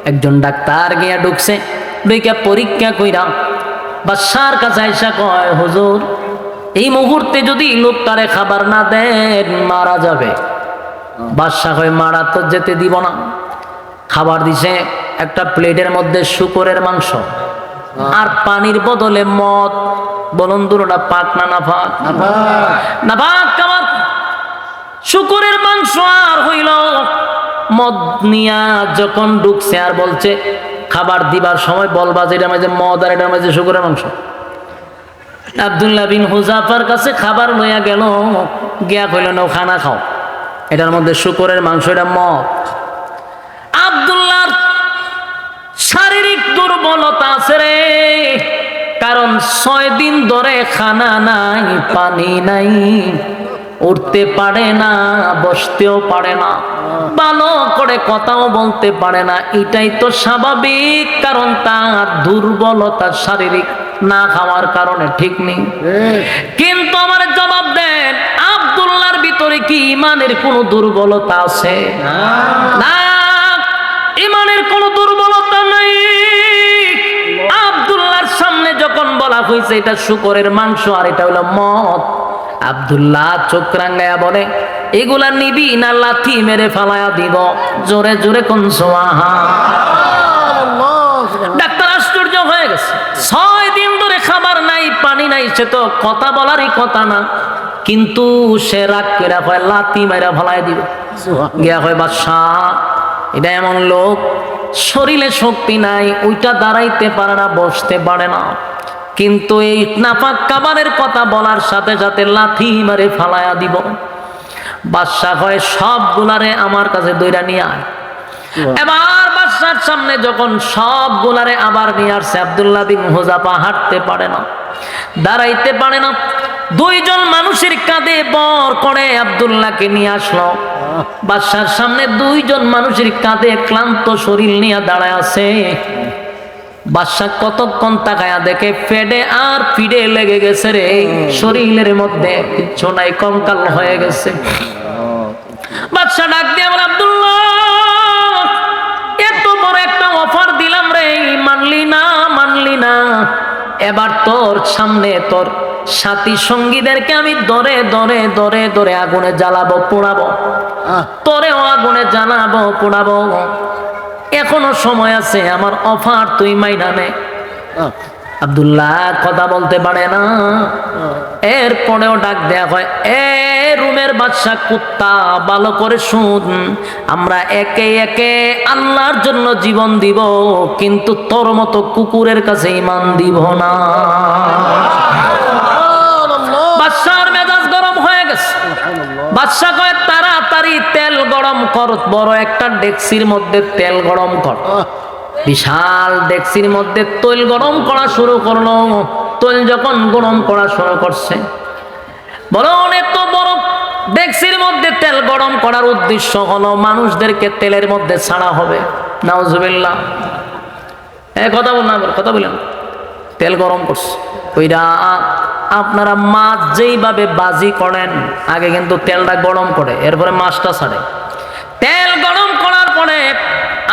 একজন ডাক্তার গিয়া ঢুকছে, ঢুকে পরীক্ষা কইরা বাদশার কাছে আইসা কয়, হুজুর এই মুহূর্তে যদি লোকটারে খাবার না দেন মারা যাবে। বাদশা কয়, মারা তো যেতে দিব না। খাবার দিছে একটা প্লেটের মধ্যে শুকরের মাংস আর পানির বদলে মদ। বলুন দুটোটা পাক না নাপাক? নাপাক খাবার। শুকরের মাংস আর হইল মদ নিয়া যখন ঢুকছে আর বলছে খাবার দিবার সময় বলবা যে এটার মাঝে মদ আর এটার মাঝে শুকরের মাংস। আব্দুল্লাহ বিন হুযাফার কাছে খাবার লইয়া গেল, গিয়া কইল নাও খানা খাও, এটার মধ্যে শুকরের মাংস, এটা মদ। আব্দুল্লাহর শারীরিক দুর্বলতা আছে রে, কারণ 6 দিন ধরে খানা নাই, পানি নাই, উঠতে পারে না, বসতেও পারে না, ভালো করে কথাও বলতে পারে না। এটাই তো স্বাভাবিক, কারণ তার দুর্বলতা শারীরিক, না খাওয়ার কারণে। ঠিক নেই? কিন্তু আমার জবাব দেন, আব্দুল্লাহর ভিতরে কি ঈমানের কোনো দুর্বলতা আছে? না, ঈমানের কোনো দুর্বলতা নাই। আব্দুল্লাহর সামনে যখন বলা হয়েছে এটা শুকরের মাংস আর এটা হলো মদ, আব্দুল্লাহ চোখ রাঙ্গায়া বলে, এগুলা নিবি না লাথি মেরে ফালায়া দিব? জোরে জোরে কোন সুবহানাল্লাহ। ডাক্তার আশ্চর্য হয়ে গেছে। 6 দিন ধরে খাবার নাই, পানি নাই, সে তো কথা বলারই কথা না, কিন্তু সে রাগ করে হয় লাথি মেরে ফালায়া দিব। গিয়া হয় বাদশাহ, এটা এমন লোক শরীরে শক্তি নাই, ওইটা দাঁড়াইতে পারে না, বসতে পারে না, কিন্তু এই নাপাক খাবারের কথা বলার সাথে সাথে লাথি মারে ফালায়া দিব। বাদশা হয় সবগুলারে আমার কাছে দইরা নিয়ে আয়। এবার বাদশার সামনে যখন সবগুলারে আবার নিয়ে আসছে, আব্দুল্লাহ বিন হুযাফা হাঁটতে পারে না, দাঁড়াইতে পারে না। 2 জন মানুষের কাঁধে বর করে আব্দুল্লাহকে নিয়ে আসলো। বাদশার সামনে 2 জন মানুষের কাঁধে ক্লান্ত শরীর নিয়ে দাঁড়ায় আছে। বাদশা কতক্ষণ তাকায়া দেখে পেটে আর পিঠে লেগে গেছে রে, শরীরের মধ্যে কিচ্ছু নাই, কঙ্কাল হয়ে গেছে। বাদশা ডাক দিয়ে বলে, আব্দুল্লাহ এত বড় একটা অফার দিলাম রে, মানলি না, মানলি না। এবার তোর সামনে তোর সাথী সঙ্গীদেরকে আমি ধরে ধরে ধরে ধরে আগুনে জ্বালাবো, পোড়াবো, তোরেও আগুনে জ্বালাবো, পোড়াবো। এখনো সময় আছে, আমার অফার তুই মাইনা নে। আব্দুল্লাহ কথা বলতে পারে না। এরপরেও ডাক দেয়া হয়, এ রুমের বাদশা কুত্তা, ভালো করে শুন, আমরা একে একে আল্লাহর জন্য জীবন দিব, কিন্তু তোর মতো কুকুরের কাছে ঈমান দিব না। বাদশার মেজাজ গরম হয়ে গেছে। বাদশা কয়, তাড়াতাড়ি তেল গরম কর, বড় একটা ডেকসির মধ্যে তেল গরম কর। বিশাল ডেকসির মধ্যে তেল গরম করা শুরু করলো। তেল যখন গরম করা শুরু করছে, বড় এত বড় ডেকসির মধ্যে তেল গরম করার উদ্দেশ্য হলো মানুষদেরকে তেলের মধ্যে ছাড়া হবে। নাউজুবিল্লাহ। কথা বললাম, কথা বললাম। তেল গরম করছে, ওইটা আপনারা মাছ যেইভাবে বাজি করেন, আগে কিন্তু তেলটা গরম করে এরপরে মাছটা ছাড়ে। তেল গরম করার পরে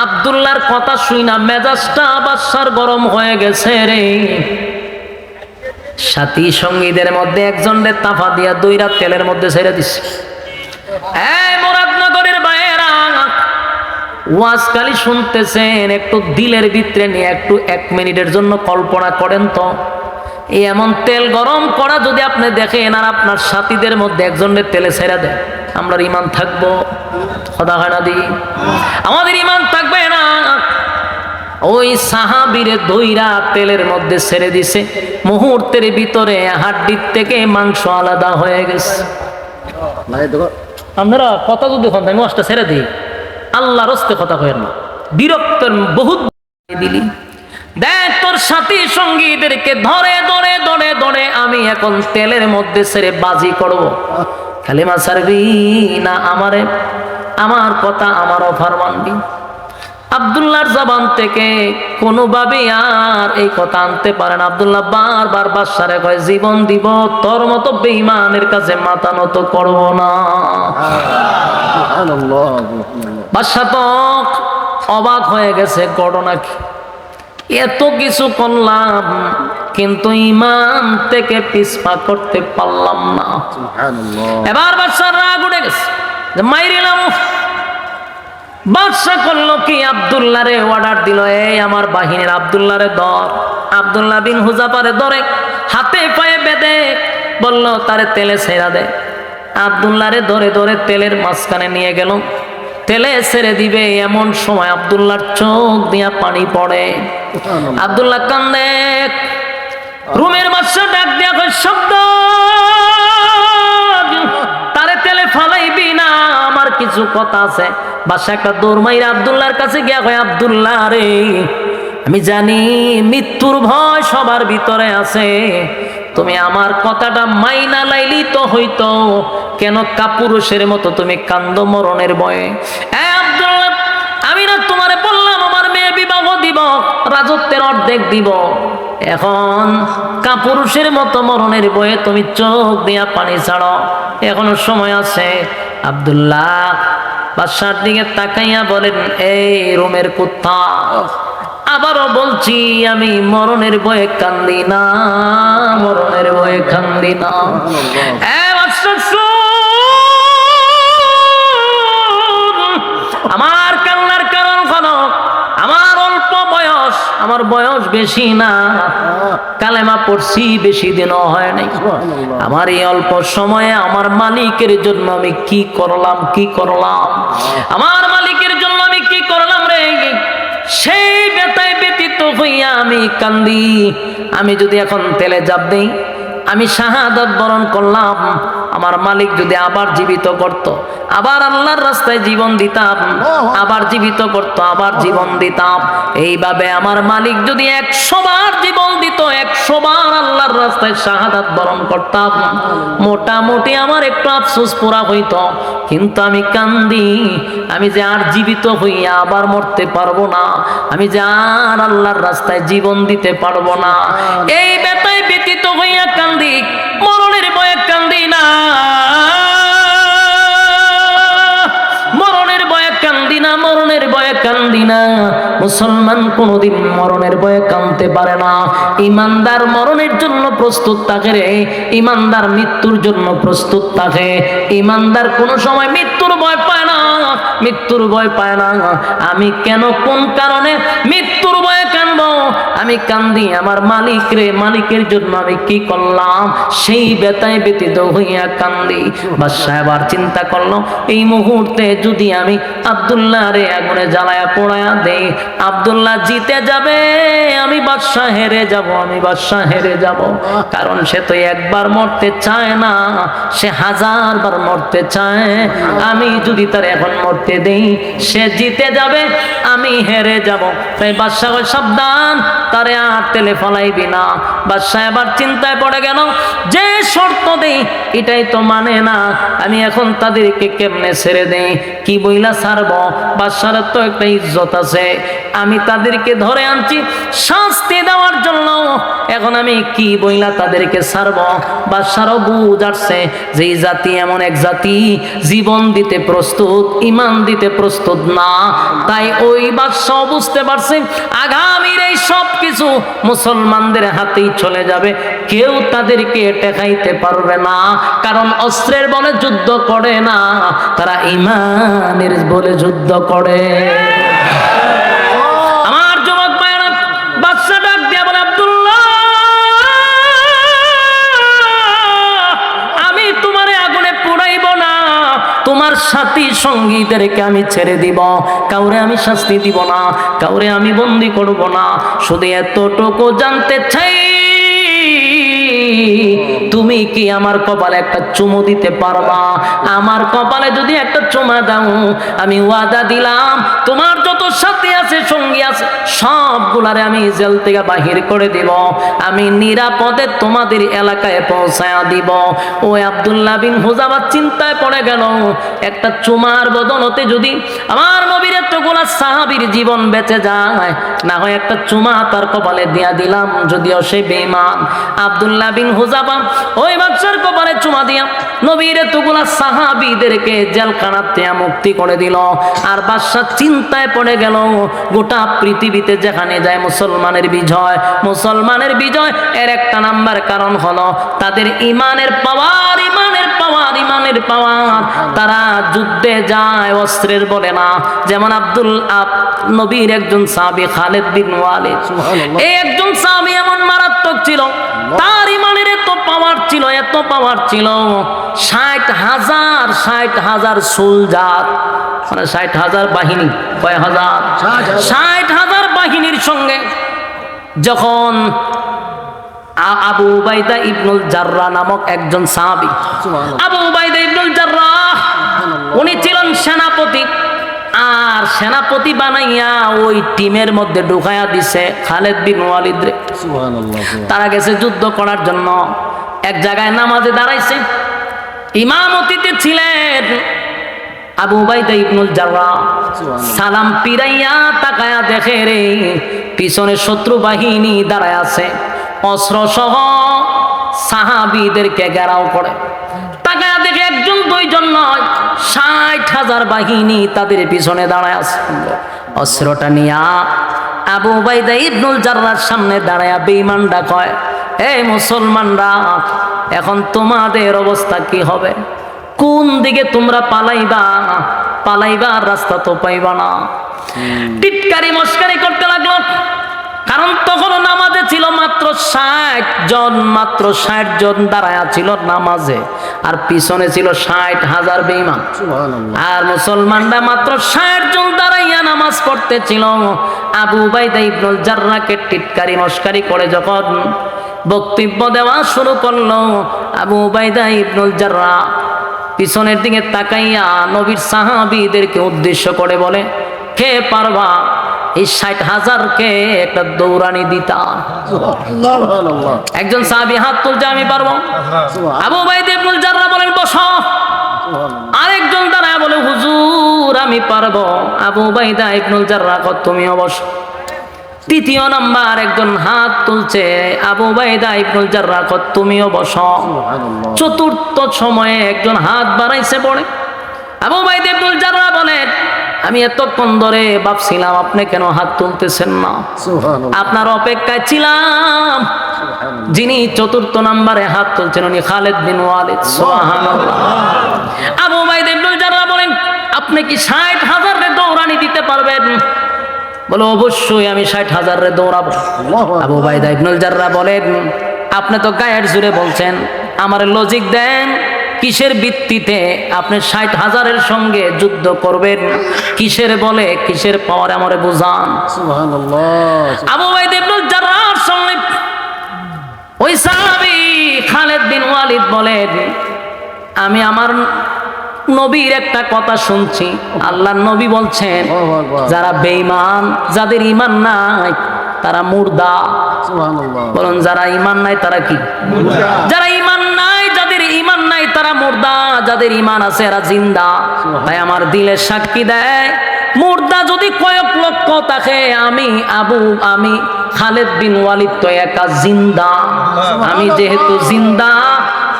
আব্দুল্লাহর কথা শুই না মেজাজটা বাদশার গরম হয়ে গেছে রে। সাথী সঙ্গীদের মধ্যে একজনরে তাফা দিয়া দইরা তেলের মধ্যে ছেড়ে দিছে। এই মুরাদনগরের বাইরা ওয়াজকালি শুনতেছেন, একটু দিলের ভিতরে নিয়ে একটু 1 মিনিটের জন্য কল্পনা করেন তো, এমন তেল গরম করা যদি আপনি দেখেন আর আপনার সাথীদের মধ্যে একজনের তেলে ছেড়ে দেয়, আমরা ইমান থাকবো? কথা হয় না দি, আমাদের ইমান থাকবে না। ওই সাহাবীরে দইরা তেলের মধ্যে ছেড়ে দিছে, মুহূর্তের ভিতরে হাড্ডির থেকে মাংস আলাদা হয়ে গেছে। আপনারা কথা যদি হন আমি ওয়াজটা ছেড়ে দিই, আল্লাহর হস্তে কথা কয়েন না, বিরক্তের বহুত দিলি। দেখ তোর সাথী সঙ্গীদেরকে ধরে ধরে ধরে ধরে আমি এখন তেলের মধ্যে ছেড়ে বাজি করব, কালেমা ছাড়বি না আমারে, আমার কথা আমারও ফরমানবি। আব্দুল্লাহর জবান থেকে কোনোভাবে আর এই কথা আনতে পারেন। আব্দুল্লাহ বারবার বাদশারে কয় জীবন দিব, তোর মতো বেঈমানের কাছে মাথা নত করব না। বাদশা তো অবাক হয়ে গেছে, ঘটনা কি, এত কিছু করলাম কিন্তু ইমান থেকে পিছপা করতে পারলাম না। এবার বাদশার রাগ উঠে গেছে, মাইরিলাম। বাদশা করলো কি, আব্দুল্লাহরে অর্ডার দিল, এই আমার বাহিনীর আব্দুল্লাহরে ধর। আব্দুল্লাহ বিন হুযাফারে ধরে হাতে পায়ে বেঁধে বলল তারে তেলে ছেড়া দে। আব্দুল্লাহরে ধরে ধরে তেলের মাঝখানে নিয়ে গেল, তেলে ছেড়ে দিবে এমন সময় আব্দুল্লাহর চোখ দিয়া পানি পড়ে। আব্দুল্লাহ কান্দে। রুমের বাদশা ডাক দিয়া কয় শব্দ, তারে তেলে ফালাইবি না, আমার কিছু কথা আছে। বাদশা একটা দৌড় মাইরা আব্দুল্লাহর কাছে গিয়া কয় আব্দুল্লাহ রে, আমি জানি মৃত্যুর ভয় সবার ভিতরে আছে, তুমি আমার কথাটা মাইনা লাইলি তো হইতো, কেন কাপুরুষের মতো তুমি কান্দ মরণের ভয়ে? আব্দুল্লাহ, আমি না তোমারে বললাম আমার মেয়ে বিবাহ দিব, রাজত্বের অর্ধেক দিব, এখন কাপুরুষের মতো মরণের ভয়ে তুমি চোখ দিয়া পানি ছাড়ো, এখনো সময় আছে। আব্দুল্লাহ বাদশার দিকে তাকাইয়া বলেন, এই রুমের কুত্তা, আবারও বলছি আমি মরণের ভয়ে কান্দি না, মরণের ভয়ে কান্দি না। আমার কান্নার কারণ হলো আমার অল্প বয়স, আমার বয়স বেশি না, কালেমা পড়ছি বেশি দিনও হয় নাই। আমার এই অল্প সময়ে আমার মালিকের জন্য আমি কি করলাম, কি করলাম, আমার মালিকের জন্য আমি কি করলাম রে, সেই ব্যথায় ব্যতীত হইয়া আমি কান্দি। আমি যদি এখন তেলে জাপ দেই, আমি শাহাদাত বরণ করলাম, আমার মালিক যদি আবার জীবিত করত, আবার আল্লাহর রাস্তায় জীবন দিতাম, আবার জীবিত করত, আবার জীবন দিতাম। এইভাবে আমার মালিক যদি 100 বার জীবন দিত, 100 বার আল্লাহর রাস্তায় শাহাদাত বরণ করতাম, মোটামুটি আমার একটু আফসোস পুরা হইত। কিন্তু আমি কান্দি, আমি যে আর জীবিত হইয়া আবার মরতে পারবো না, আমি যে আর আল্লাহর রাস্তায় জীবন দিতে পারবো না, এই ব্যথায় ব্যতীত হইয়া কান্দি, মরণের ভয়ে কান্দি না, মরণের ভয়ে কান্দি না, মরণের ভয়ে কান্দি না। মুসলমান কোনোদিন মরণের ভয়ে কাঁদতে পারে না। ইমানদার মরণের জন্য প্রস্তুত থাকে রে, ইমানদার মৃত্যুর জন্য প্রস্তুত থাকে। ইমানদার কোনো সময় মৃত্যুর ভয় পায় না, মৃত্যুর ভয় পায় না। আমি কেন, কোন কারণে মৃত্যুর ভয়ে কাঁদবো? আমি কান্দি আমার মালিক রে, মালিকের জন্য আমি কি করলাম, সেই ব্যথায় ব্যতীত হইয়া কান্দি। বাদশা এবার চিন্তা করলো, এই মুহূর্তে যদি আমি আব্দুল্লাহ রে আগুনে জ্বালায়া পোড়ায়া দেই, আব্দুল্লাহ জিতে যাবে, আমি বাদশা হেরে যাব, আমি বাদশা হেরে যাব। কারণ সে তো একবার মরতে চায় না, সে 1000 বার মরতে চায়। আমি যদি তার এখন মরতে দেই, সে জিতে যাবে, আমি হেরে যাব। তাই বাদশা কয় সাবধান, তারে আর তেলে ফলাইবি না। বাদশা এবার চিন্তায় পড়ে গেল, যে শর্ত দেই এটাই তো মানে না, আমি এখন তাদেরকে কেমনে ছেড়ে দেই, কি বইলা ছাড়ব? বাদশার তো একটা ইজ্জত আছে। আমি তাদেরকে ধরে আনছি শাস্তি দেওয়ার জন্য। এখন আমি কি বইলা তাদেরকে ছাড়ব? বাদশারও বুঝ আসছে যে এই জাতি এমন এক জাতি জীবন দিতে প্রস্তুত, ইমান দিতে প্রস্তুত না। তাই ওই বাদশাহ বুঝতে পারছে আগামীর এই সব কিছু মুসলমানদের হাতেই চলে যাবে, কেউ তাদেরকে ঠেকাইতে পারবে না। কারণ অস্ত্রের বলে যুদ্ধ করে না, তারা ইমানের বলে যুদ্ধ করে। আমার যুবক ভাইরা, বাদশা ডাক দিয়া বলে, আব্দুল্লাহ, আমি তোমারে আগুনে পোড়াইব না, তোমার সাথী সঙ্গীদেরকে আমি ছেড়ে দিব, কাউরে আমি শাস্তি দিব না, কাউরে আমি বন্দি করব না। শুধু এতটুকু জানতে চাই, তুমি কি আমার কপালে একটা চুমু দিতে পারবা? আমার কপালে যদি একটা চুমা দাও, আমি ওয়াদা দিলাম তোমার যত সাথী আছে, সঙ্গী আছে, সবগুলারে আমি জেল থেকে বাহির করে দিব, আমি নিরাপদে তোমাদের এলাকায় পৌঁছায়া দিব। ওই আব্দুল্লাহ বিন হুযাফা চিন্তায় পড়ে গেল, একটা চুমার বদলতে যদি আমার নবীর এতগুলা সাহাবীর জীবন বেঁচে যায়, না হয় একটা চুমা তার কপালে দিয়া দিলাম, যদিও সে বেঈমান। আব্দুল্লাহ বিন হুযাফা ওই বাদশার কপালে চুমা দিয়া নবীর এতগুলা সাহাবীদেরকে জেলখানাতে মুক্তি করে দিল। আর বাদশা চিন্তায় পড়ে গেল, গোটা পৃথিবীতে যেখানে যায় মুসলমানের বিজয়, মুসলমানের বিজয় এর একটা নাম্বার কারণ হলো তাদের ইমানের পাওয়ার, ইমানের পাওয়ার, ইমানের পাওয়ার। তারা যুদ্ধে যায় অস্ত্রের বলে না। যেমন নবীর একজন সাহাবী খালিদ বিন ওয়ালিদ, এই একজন সাহাবী এমন মারাত্মক ছিল, তার ইমানের এত পাওয়ার ছিল, এত পাওয়ার ছিল, 60,000 সোলজার, মানে 60,000 বাহিনী, কয় হাজার, 60,000 বাহিনীর সঙ্গে যখন আবু উবাইদা ইবনুল জাররাহ নামক একজন সাহাবী, আবু উবাইদা ইবনুল জাররাহ উনি ছিলেন সেনাপতি, আর সেনাপতি বানাইয়া ওই টিমের মধ্যে ঢুকাইয়া দিছে খালিদ বিন ওয়ালিদ রে। তারা গেছে যুদ্ধ করার জন্য, এক জায়গায় নামাজে দাঁড়াইছে, ইমামতিতে ছিলেন আবু উবাইদা ইবনুল জাররাহ। সালাম পিরাইয়া তাকায়া দেখে রে পিছনে শত্রু বাহিনী দাঁড়ায় আছে, অস্ত্র সহ সাহাবীদেরকে ঘেরাও করে। তাকায়া দেখে একজন দুইজন নয়, 60,000 বাহিনী তাদের পিছনে দাঁড়ায় আছে। অস্ত্রটা নিয়া আবু উবাইদা ইবনুল জাররাহর সামনে দাঁড়ায়া বেঈমানরা কয়, এই মুসলমানরা, এখন তোমাদের অবস্থা কি হবে? কোন দিকে তোমরা পালাইবা? পালাইবার রাস্তা তো পাইবা না। টিটকারি মস্কারি করতে লাগলো, কারণ তখন নামাজে ছিল মাত্র 60 জন, মাত্র 60 জন দাঁড়ায়া ছিল নামাজে, আর পিছনে ছিল 60,000 বেঈমান। আর মুসলমানরা মাত্র 60 জন দাঁড়াইয়া নামাজ পড়তেছিল। আবু উবাইদা ইবনুল জাররাহকে টিটকারি মস্কারি করে যখন বক্তব্য দেওয়া শুরু করলো, আবু উবাইদা ইবনুল জাররাহ পিছনের দিকে তাকাইয়া নবীর সাহাবীদেরকে উদ্দেশ্য করে বলে, কে পারবা এই 60,000-কে একটা দৌড়ানি দিতা? একজন সাহাবী হাত তুলছে, আমি পারবো। আবু উবাইদা ইবনুল জাররাহ বলেন, বসো। আরেকজন দাঁড়ায় বলে, হুজুর আমি পারবো। আবু উবাইদা ইবনুল জাররাহ কত, তুমিও বসো। তৃতীয় নাম্বার একজন হাত তুলছে, আবু উবাইদা ইবনুল জাররাহ কত, তুমিও বসো। চতুর্থ সময়ে একজন হাত বাড়াইছে পড়ে। আবু উবাইদা ইবনুল জাররাহ বলেন, আমি এতক্ষণ ধরে ভাবছিলাম আপনি কেন হাত তুলতেছেন না, আপনার অপেক্ষায় ছিলাম। যিনি চতুর্থ নম্বরে হাত তুলছেন উনি খালিদ বিন ওয়ালিদ। সুবহানাল্লাহ। আবু উবাইদা ইবনুল জাররাহ বলেন, আপনি কি 60,000 দৌড়ানি দিতে পারবেন? বলে, অবশ্যই আমি 60,000 দৌড়াবো। আবু উবাইদা ইবনুল জাররাহ বলেন, আপনি তো গায়ের জোরে বলছেন, আমার লজিক দেন, কিসের ভিত্তিতে আপনি 60,000-এর সঙ্গে যুদ্ধ করবেন? কিসের বলে, কিসের পাওয়ারে আমারে বুঝান। সুবহানাল্লাহ। আবু উবাইদা ইবনুল জাররাহর সঙ্গে ওই সাহাবী খালিদ বিন ওয়ালিদ বলেন, আমি আমার নবীর একটা কথা শুনছি, আল্লাহর নবী বলছেন, যারা বেঈমান, যাদের ঈমান নাই তারা মুর্দা। সুবহানাল্লাহ। বলুন, যারা ঈমান নাই তারা কি? যারা ঈমান নাই, যাদের ঈমান নাই তারা মুর্দা, যাদের ঈমান আছে এরা জিন্দা। তাই আমার দিলের সাক্ষী দেয়, মুর্দা যদি কয়েক লক্ষ থাকে, আমি খালেদ বিন ওয়ালিদ তো একা জিন্দা। আমি যেহেতু জিন্দা,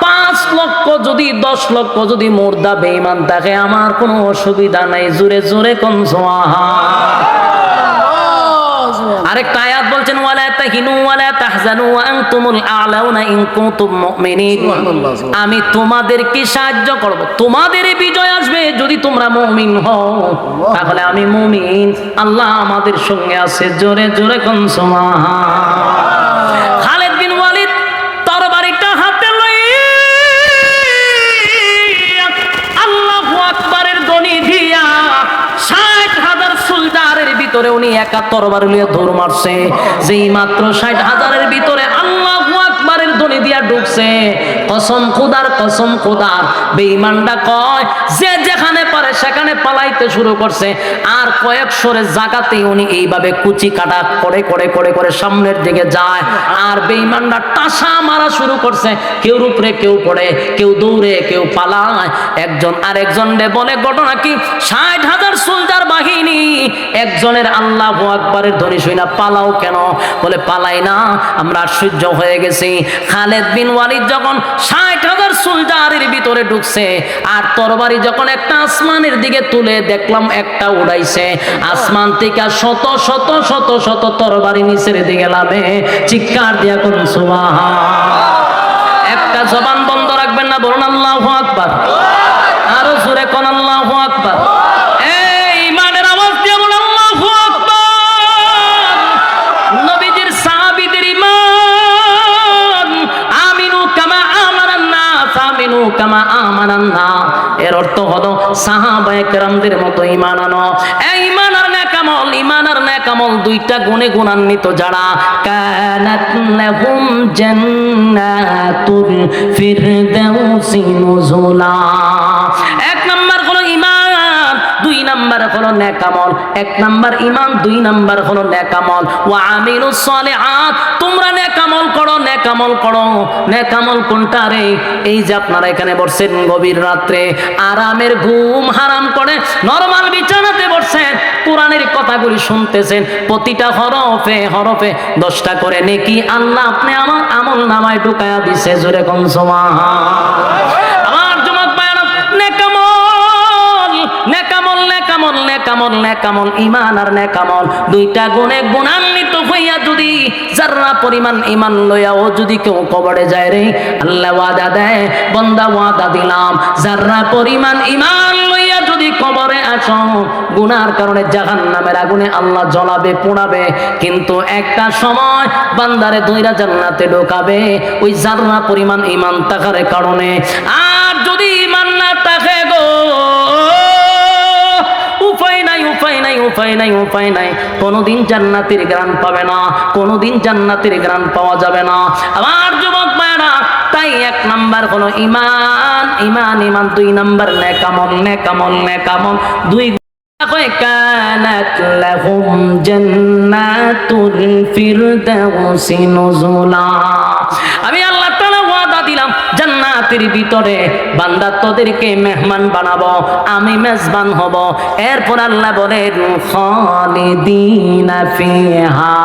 5 লক্ষ যদি 10 লক্ষ যদি মুর্দা বেঈমান থাকে, আমার কোনো অসুবিধা নাই। জোরে জোরে কোন সুবহান। আরেকটা আয়াত বলছেন, ওয়ালা তাহিনু ওয়ালা তাহজানু ওয়া আনতুমুল আ'লাউনা ইন কুনতুম মুমিনিন। আমি তোমাদেরকে সাহায্য করব, তোমাদেরই বিজয় আসবে যদি তোমরা মুমিন হও। তাহলে আমি মুমিন, আল্লাহ আমাদের সঙ্গে আছে। জোরে জোরে কোন সুবহান। খালিদ বিন ওয়ালিদ তরবারিটা হাতে লইয়া আল্লাহু আকবারের ধ্বনি দিয়া 60,000 সোলজারের ভিতরে উনি একা তরবারি লইয়া দৌড় মারছে। যেই মাত্র 60,000-এর ভিতরে আল্লাহু আকবারের ধ্বনি দিয়া ঢুকছে, কসম খোদার বেঈমানটা কয় যে যেখানে পারে সেখানে পালাইতে শুরু করছে। আর কয়েক সরের জায়গাতেই উনি এইভাবে কুচি কাটা করে করে করে করে সামনের দিকে যায়। আর বেঈমানটা টাসা মারা শুরু করছে, কেউ উপরে কেউ পড়ে, কেউ দৌড়ে কেউ পালায়। একজন আরেকজনরে বলে, ঘটনা কি? 60,000 সোলজার বাহিনী, একজনের আল্লাহু আকবারের ধ্বনি শুই না পালাও কেন? বলে পালাই না, আমরা আশ্চর্য হয়ে গেছি। খালিদ বিন ওয়ালিদ যখন 60,000 সোলজারের ভিতরে ঢুকছে, আর তরবারি যখন একটা আসমানের দিকে তুলে দেখলাম একটা উড়াইছে, আসমান থেকে শত শত শত শত তরবারি নিচের দিকে লাভে। চিৎকার দিয়া কোন সুবহান। একটা জবান বন্ধ রাখবেন না, বলুন আল্লাহু আকবার। আরো জোরে কোন আল্লাহু আকবার। কামা আমানান না, এর অর্থ হলো সাহাবায়ে কেরামদের মতো ঈমান আনো। এই ঈমান আর নেকামল, ঈমান আর নেকামল দুইটা গুণে গুণান্বিত যারা, কানাত লাহুম জান্নাতুল ফিরদাউসি নুজুলা। এক নাম্বার হলো ঈমান, 2 নাম্বার হলো নেকামল। 1 নাম্বার ঈমান, 2 নাম্বার হলো নেকামল। ওয়া আমিলুস সালিহাত, তোমরা নেকামল করো, নেকামল করো। নেকামল কোনটা রে? এই যে আপনারা এখানে বসছেন গভীর রাত্রে, আরামের ঘুম হারাম করে নরমাল বিছানাতে বসছেন, কোরআনের কথাগুলি শুনতেছেন, প্রতিটা হরফে হরফে 10টা করে নেকি আল্লাহ আপনি আমার আমল নামায় ঢুকায়া দিছে। জোরে কোন সুবহান। আমার যুবক ভাইরা, নেকামল নেকামল নেকামল নেকামল নেকামল, ঈমান আর নেকামল দুইটা গুণে গুণান্বিত হইয়া যদি যারা পরিমাণ ঈমান লইয়াও যদি কেউ কবরে যায় রে, আল্লাহ ওয়াদা দেয়, বান্দা ওয়াদা দিলাম, যারা পরিমাণ ঈমান লইয়া যদি কবরে আসো, গুনার কারণে জাহান্নামের আগুনে আল্লাহ জ্বলাবে, পোড়াবে, কিন্তু একটা সময় বান্দারে দইরা জান্নাতে ঢোকাবে ওই যারা পরিমাণ ঈমান থাকার কারণে। আর যদি ঈমান না থাকে গো, উপায় নাই, কোনদিন জান্নাতের গ্রাণ পাবে না, কোনদিন জান্নাতের গ্রাণ পাওয়া যাবে না। আমার যুবক ভাইরা, তাই 1 নাম্বার হলো ঈমান, ঈমান ঈমান, 2 নাম্বার নেকামল, নেকামল নেকামল, 2 কানাত লাহুম জান্নাতুল ফিরদাউসি নুজুলা। আমি আল্লাহ তাআলা ওয়াদা দিলাম, জান্নাতের ভিতরে বান্দা তোদেরকে মেহমান বানাবো, আমি মেজবান হব। এরপর আল্লাহ বলেন, খালিদিনা ফিহা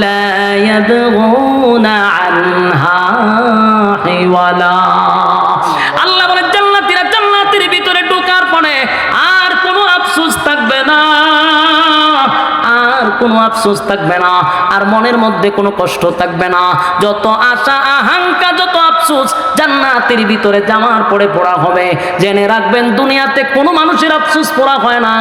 লা ইয়াবগুনা আনহা হিওয়ালা। আল্লাহ বলেন, জান্নাতীরা জান্নাতের ভিতরে ঢোকার পরে আর কোনো আফসোস থাকবে না, আর কোনো আফসোস থাকবে না, আর মনের মধ্যে কোনো কষ্ট থাকবে না। যত আশা আকাঙ্ক্ষা, যত আফসোস জান্নাতের ভিতরে যাওয়ার পরে পড়া হবে। জেনে রাখবেন, দুনিয়াতে কোনো মানুষের আফসোস পড়া হয় না,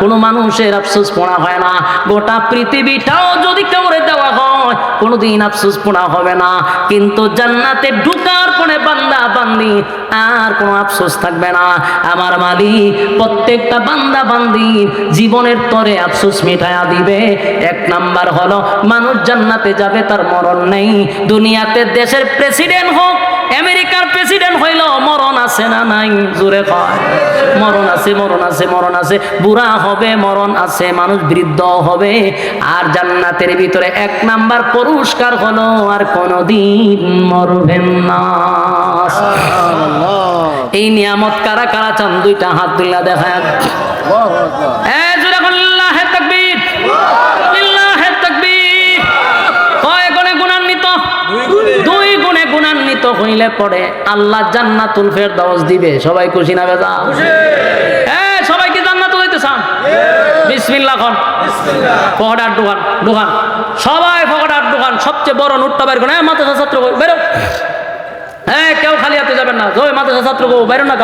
কোনো মানুষের আফসোস পড়া হয় না। গোটা পৃথিবীটাও যদি কাউরে দেওয়া হয়, কোনোদিন আফসোস পড়া হবে না। কিন্তু জান্নাতে ঢুকার পরে বান্দা বান্দি আর কোনো আফসোস থাকবে না। আমার মালিক প্রত্যেকটা বান্দা বান্দির জীবনের তরে আফসোস মিটায়া দিবে। 1 নাম্বার হলো, মানুষ জান্নাতে যাবে, তার মরণ নেই। দুনিয়াতে দেশের প্রেসিডেন্ট হোক, আমেরিকার প্রেসিডেন্ট হইল, মরণ আছে না নাই? জোরে কয়। মরণ আছে, মরণ আছে, মরণ আছে। বুড়া হবে, মরণ আছে, মানুষ বৃদ্ধ হবে। আর জান্নাতের ভিতরে 1 নাম্বার পুরস্কার হলো, আর কোনদিন মরবেন না। এই নিয়ামত কারা কারা চান দুইটা হাত তুলে দেখায়। জোরে আল্লাহু তাকবীর, লিল্লাহি তাকবীর। কয় গুণে গুণান্বিত? দুই গুণে গুণান্বিত হইলে পরে আল্লাহ জান্নাতুল ফেরদাউস দিবে। সবাই খুশি না বেজা? সবাই কি জান্নাত হইতে চান? বিসমিল্লাহ খান। ফকড়ার দোকান দোকান সবাই ফকড়ার দোকান সবচেয়ে বড় নোটটা বের করে মাদ্রাসা ছাত্র বেরো। কেউ খালি হাতে যাবেন না। জয় মাদ্রাসা ছাত্র বেরো না।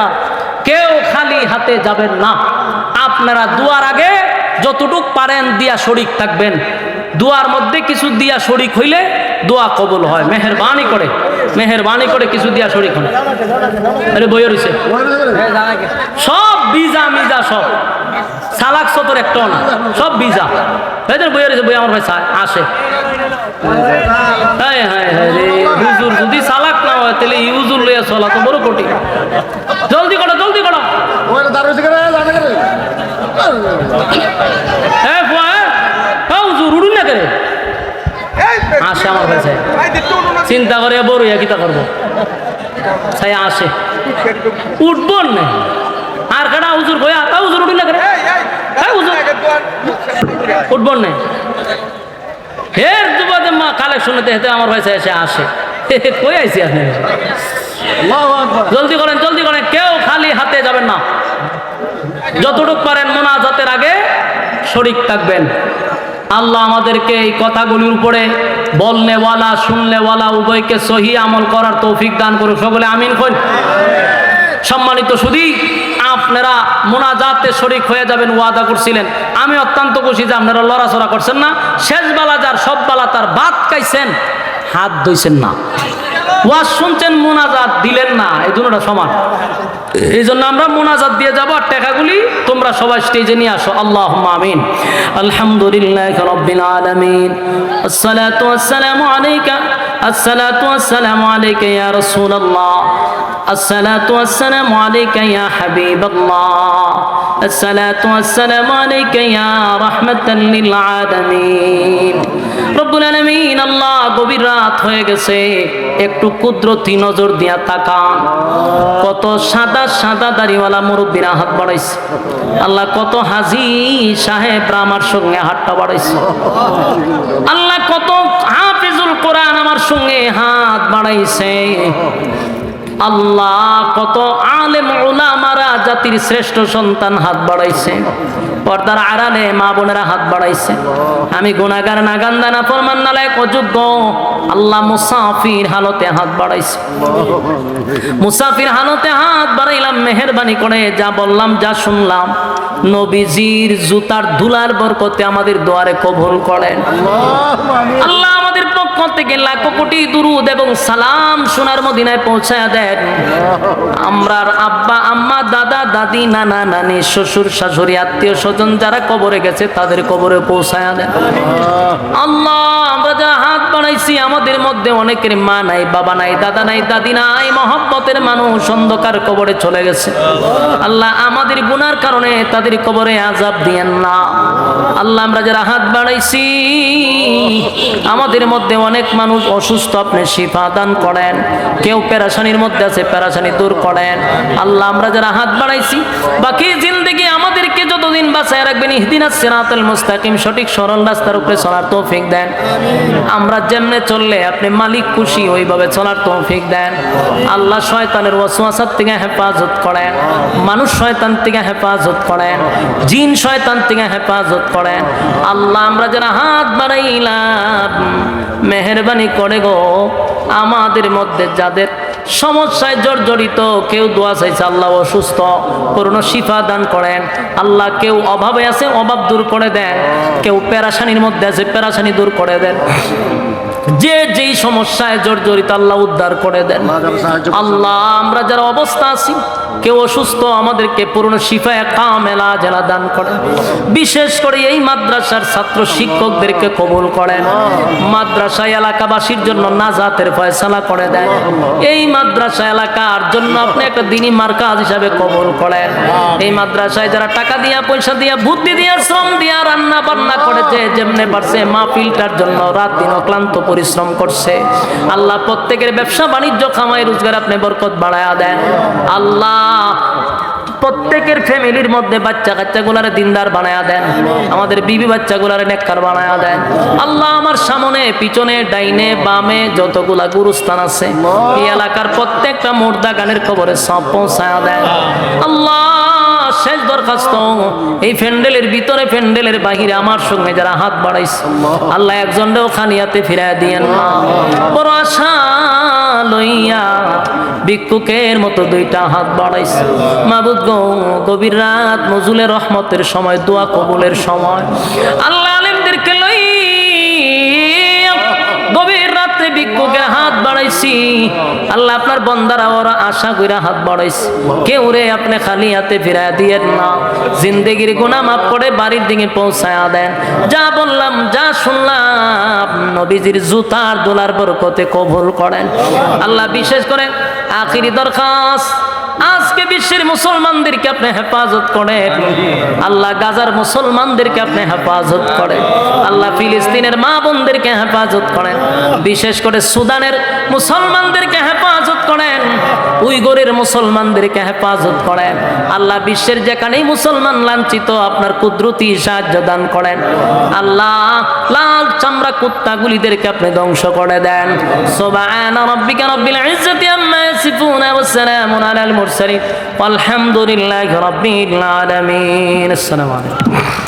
কেউ খালি হাতে যাবেন না। আপনারা দুয়ার আগে যতটুক পারেন দিয়া শরিক থাকবেন। দুয়ার মধ্যে কিছু দিয়া শরিক হইলে দোয়া কবুল হয়। মেহেরবানি করে কিছু দিয়া শরিক হয়। আরে বইয়ের হইছে সব বিজা মিজা সব সালাক সতর একটাও না, সব বিজা এদের বইয়ের হইছে। বই আমার ভাই আসে। হ্যাঁ হ্যাঁ হ্যাঁ রে হুজুর যদি সালাক না হয় তাহলে ইউজুর লইয়া চলা তো বড় কঠিন। জলদি করো জলদি করো। উড়ুন না করে আসে আমার ভাই সাহেব চিন্তা করে বড় কিতা করবো সাই আসে উঠব না আর কাটা হুজুর বই আতা হুজুর উঠুন না করে উঠব না ফের দুবাদে মা কালেকশন হেতে আমার ভাই এসে আসে কই আইসি আপনি জলদি করেন জলদি করেন। কেউ খালি হাতে যাবেন না। যতটুক পারেন মোনাজাতের আগে শরিক থাকবেন। আল্লাহ আমাদেরকে এই কথাগুলির উপরে বলনেওয়ালা শুননেওয়ালা উভয়কে সহি আমল করার তৌফিক দান করুক। সকলে আমিন কইন। সম্মানিত সুধী, আপনারা মোনাজাতে শরিক হয়ে যাবেন ওয়াদা করছিলেন। আমি অত্যন্ত খুশি যে আপনারা লড়াচড়া করছেন না। শেষ বেলা যার সব বেলা তার ভাত খাইছেন, হাত ধুইছেন না, ওয়াজ শুনছেন, মোনাজাত দিলেন না, এই দুটোটা সমান। এই জন্য আমরা মোনাজাত দিয়ে যাবো আর টাকাগুলি তোমরা সবাই স্টেজে নিয়ে আসো। আল্লাহুম্মা আমিন। আলহামদুলিল্লাহি রাব্বিল আলামিন। আসসালাতু ওয়াসসালামু আলাইকা আসসালাতু ওয়াসসালামু আলাইকা ইয়া রাসূলুল্লাহ। আসসালাতু ওয়াসসালামু আলাইকা ইয়া হাবিবাল্লাহ। আসসালাতু ওয়াসসালামু আলাইকা ইয়া রাহমাতাল লিল আলামিন। রব্বুল আলামিন, আল্লাহ গভীর রাত হয়ে গেছে, একটু কুদরতি নজর দিয়া তাকান। কত সাদা সাদা দাড়িওয়ালা মুরব্বীরা হাত বাড়াইছে। আল্লাহ কত হাজি সাহেবরা আমার সঙ্গে হাতটা বাড়াইছে। আল্লাহ কত হাফিজুল কোরআন আমার সঙ্গে হাত বাড়াইছে। আল্লাহ কত আলেম উলামারা জাতির শ্রেষ্ঠ সন্তান হাত বাড়াইছে। পর্দার আড়ালে মা বোনেরা হাত বাড়াইছে। আমি গুনাহগার নাগান্দা না ফরমান নালায়েক অযোগ্য আল্লাহ মুসাফির হালতে হাত বাড়াইছে। মুসাফির হালতে হাত বাড়াইলাম। মেহেরবানি করে যা বললাম যা শুনলাম নবীজির জুতার ধুলার বরকতে আমাদের দোয়ারে কবুল করেন। আল্লাহ আমাদের পক্ষ থেকে লাখো কোটি দুরুদ এবং সালাম সোনার মদিনায় পৌঁছায়া দেন। আমরার আব্বা আম্মা দাদা দাদি নানা নানি শ্বশুর শাশুড়ি আত্মীয় স্বজন যারা কবরে গেছে তাদের কবরে পৌঁছায়া দেন। আল্লাহ আমরা যা হাত বাড়াইছি আমাদের মধ্যে অনেকের মা নাই, বাবা নাই, দাদা নাই, দাদি নাই, মহব্বতের মানুষ অন্ধকার কবরে চলে গেছে। আল্লাহ আমাদের গুনার কারণে তাদের কবরে আযাব দিয়েন না। আল্লাহ আমরা যারা হাত বাড়াইছি আমাদের মধ্যে অনেক মানুষ অসুস্থ, আপনি শিফা দান করেন। কেউ পেরেশানির মধ্যে আছে, পেরেশানি দূর করেন। আল্লাহ আমরা যারা হাত বাড়াইছি বাকি জিন্দেগি আমাদেরকে যতদিন বাঁচায় রাখবেন ইহদিনাস সিরাতাল মুস্তাকিম, সঠিক সরল রাস্তার উপরে চলার তৌফিক দেন। আমরা যেমনে চললে আপনি মালিক খুশি ওইভাবে চলার তৌফিক দেন। আল্লাহ শয়তানের ওয়াসওয়াসার থেকে হেফাজত করেন, মানুষ শয়তান থেকে হেফাজত করেন, জিন শয়তান থেকে হেফাজত করেন। আল্লাহ আমরা যারা হাত বাড়াইলাম মেহেরবানি করে গো আমাদের মধ্যে যাদের সমস্যায় জর্জরিত, কেউ দোয়া চাইছে আল্লাহ অসুস্থ করুন শিফা দান করেন। আল্লাহ কেউ অভাবে আছে অভাব দূর করে দেন, কেউ পেরেশানির মধ্যে আছে পেরেশানি দূর করে দেন। যে যেই সমস্যায় জর্জরিত আল্লাহ উদ্ধার করে দেন। আল্লাহ আমরা যারা অবস্থা আছি কেউ অসুস্থ আমাদেরকে পূর্ণ শিফায়ে কামেলা জেলা দান করেন। বিশেষ করে এই মাদ্রাসার ছাত্র শিক্ষকদেরকে কবুল করেন। মাদ্রাসা এলাকাবাসীর জন্য নাজাতের ফয়সালা করে দেন। এই মাদ্রাসা এলাকার জন্য আপনি একটা দ্বীনি মার্কাজ হিসাবে কবুল করেন। এই মাদ্রাসায় যারা টাকা দিয়া, পয়সা দিয়া, বুদ্ধি দিয়া, শ্রম দিয়া, রান্না বান্না করেছে, যেমনে পারছে মাহফিলটার জন্য রাত দিন অক্লান্ত পরিশ্রম করছে, আল্লাহ প্রত্যেকের ব্যবসা বাণিজ্য কামাই রোজগার আপনি বরকত বাড়ায়া দেন। আল্লাহ প্রত্যেকের ফ্যামিলির মধ্যে বাচ্চা কাচ্চাগুলারে দিনদার বানায়া দেন। আমাদের বিবি বাচ্চাগুলারে নেককার বানায়া দেন। আল্লাহ আমার সামনে পিছনে ডাইনে বামে যতগুলা গুরুস্থান আছে এই এলাকার প্রত্যেকটা মুর্দা গানের কবরে সব পৌঁছায়া দেন। আল্লাহ শেষ দরখাস্ত, এই প্যান্ডেলের ভিতরে প্যান্ডেলের বাহিরে আমার সঙ্গে যারা হাত বাড়াইছে আল্লাহ একজনও খানিয়াতে ফিরাইয়া দিয়েন না। বড় আশা লইয়া ভিক্ষুকের মতো দুইটা হাত বাড়াইছে। মাবুদ গো, গভীর রাত নজুলের রহমতের সময়, দোয়া কবুলের সময়, আল্লাহ আলেমদেরকে লই গভীর রাত্রে ভিক্ষুকের হাত বাড়াইছি। আল্লাহ আপনার বন্দারা ওরা আশা কইরা হাত বাড়াইছে, কেউ রে আপনি খালি হাতে ফিরাইয়া দিয়েন না। জিন্দেগির গুনাহ মাফ করে বাড়ির দিকে পৌঁছায়া দেন। যা বললাম, যা শুনলাম, নবীজির জুতার দোলার বরকতে কবুল করেন। আল্লাহ বিশেষ করে আখিরি দরখাস্ত, আজকে বিশ্বের মুসলমানদেরকে আপনি হেফাজত করেন। আল্লাহ গাজার মুসলমানদেরকে আপনি হেফাজত করেন। আল্লাহ ফিলিস্তিনের মা বোনদেরকে হেফাজত করেন। বিশেষ করে সুদানের মুসলমানদেরকে হেফাজত করেন। উইগরের মুসলমানদেরকে হেফাজত করেন। আল্লাহ বিশ্বের যেখানেই মুসলমান লাঞ্ছিত আপনার কুদরতি সাহায্য দান করেন। আল্লাহ লাল চামড়া কুত্তাগুলিদেরকে আপনি ধ্বংস করে দেন। সুবহানা রাব্বিকা রাব্বিল ইজ্জাতি আম্মা ইয়াসিফুন ওয়া সালামুন আলাল মুরসালিন ওয়ালহামদুলিল্লাহি রাব্বিল আলামিন। আসসালামু আলাইকুম।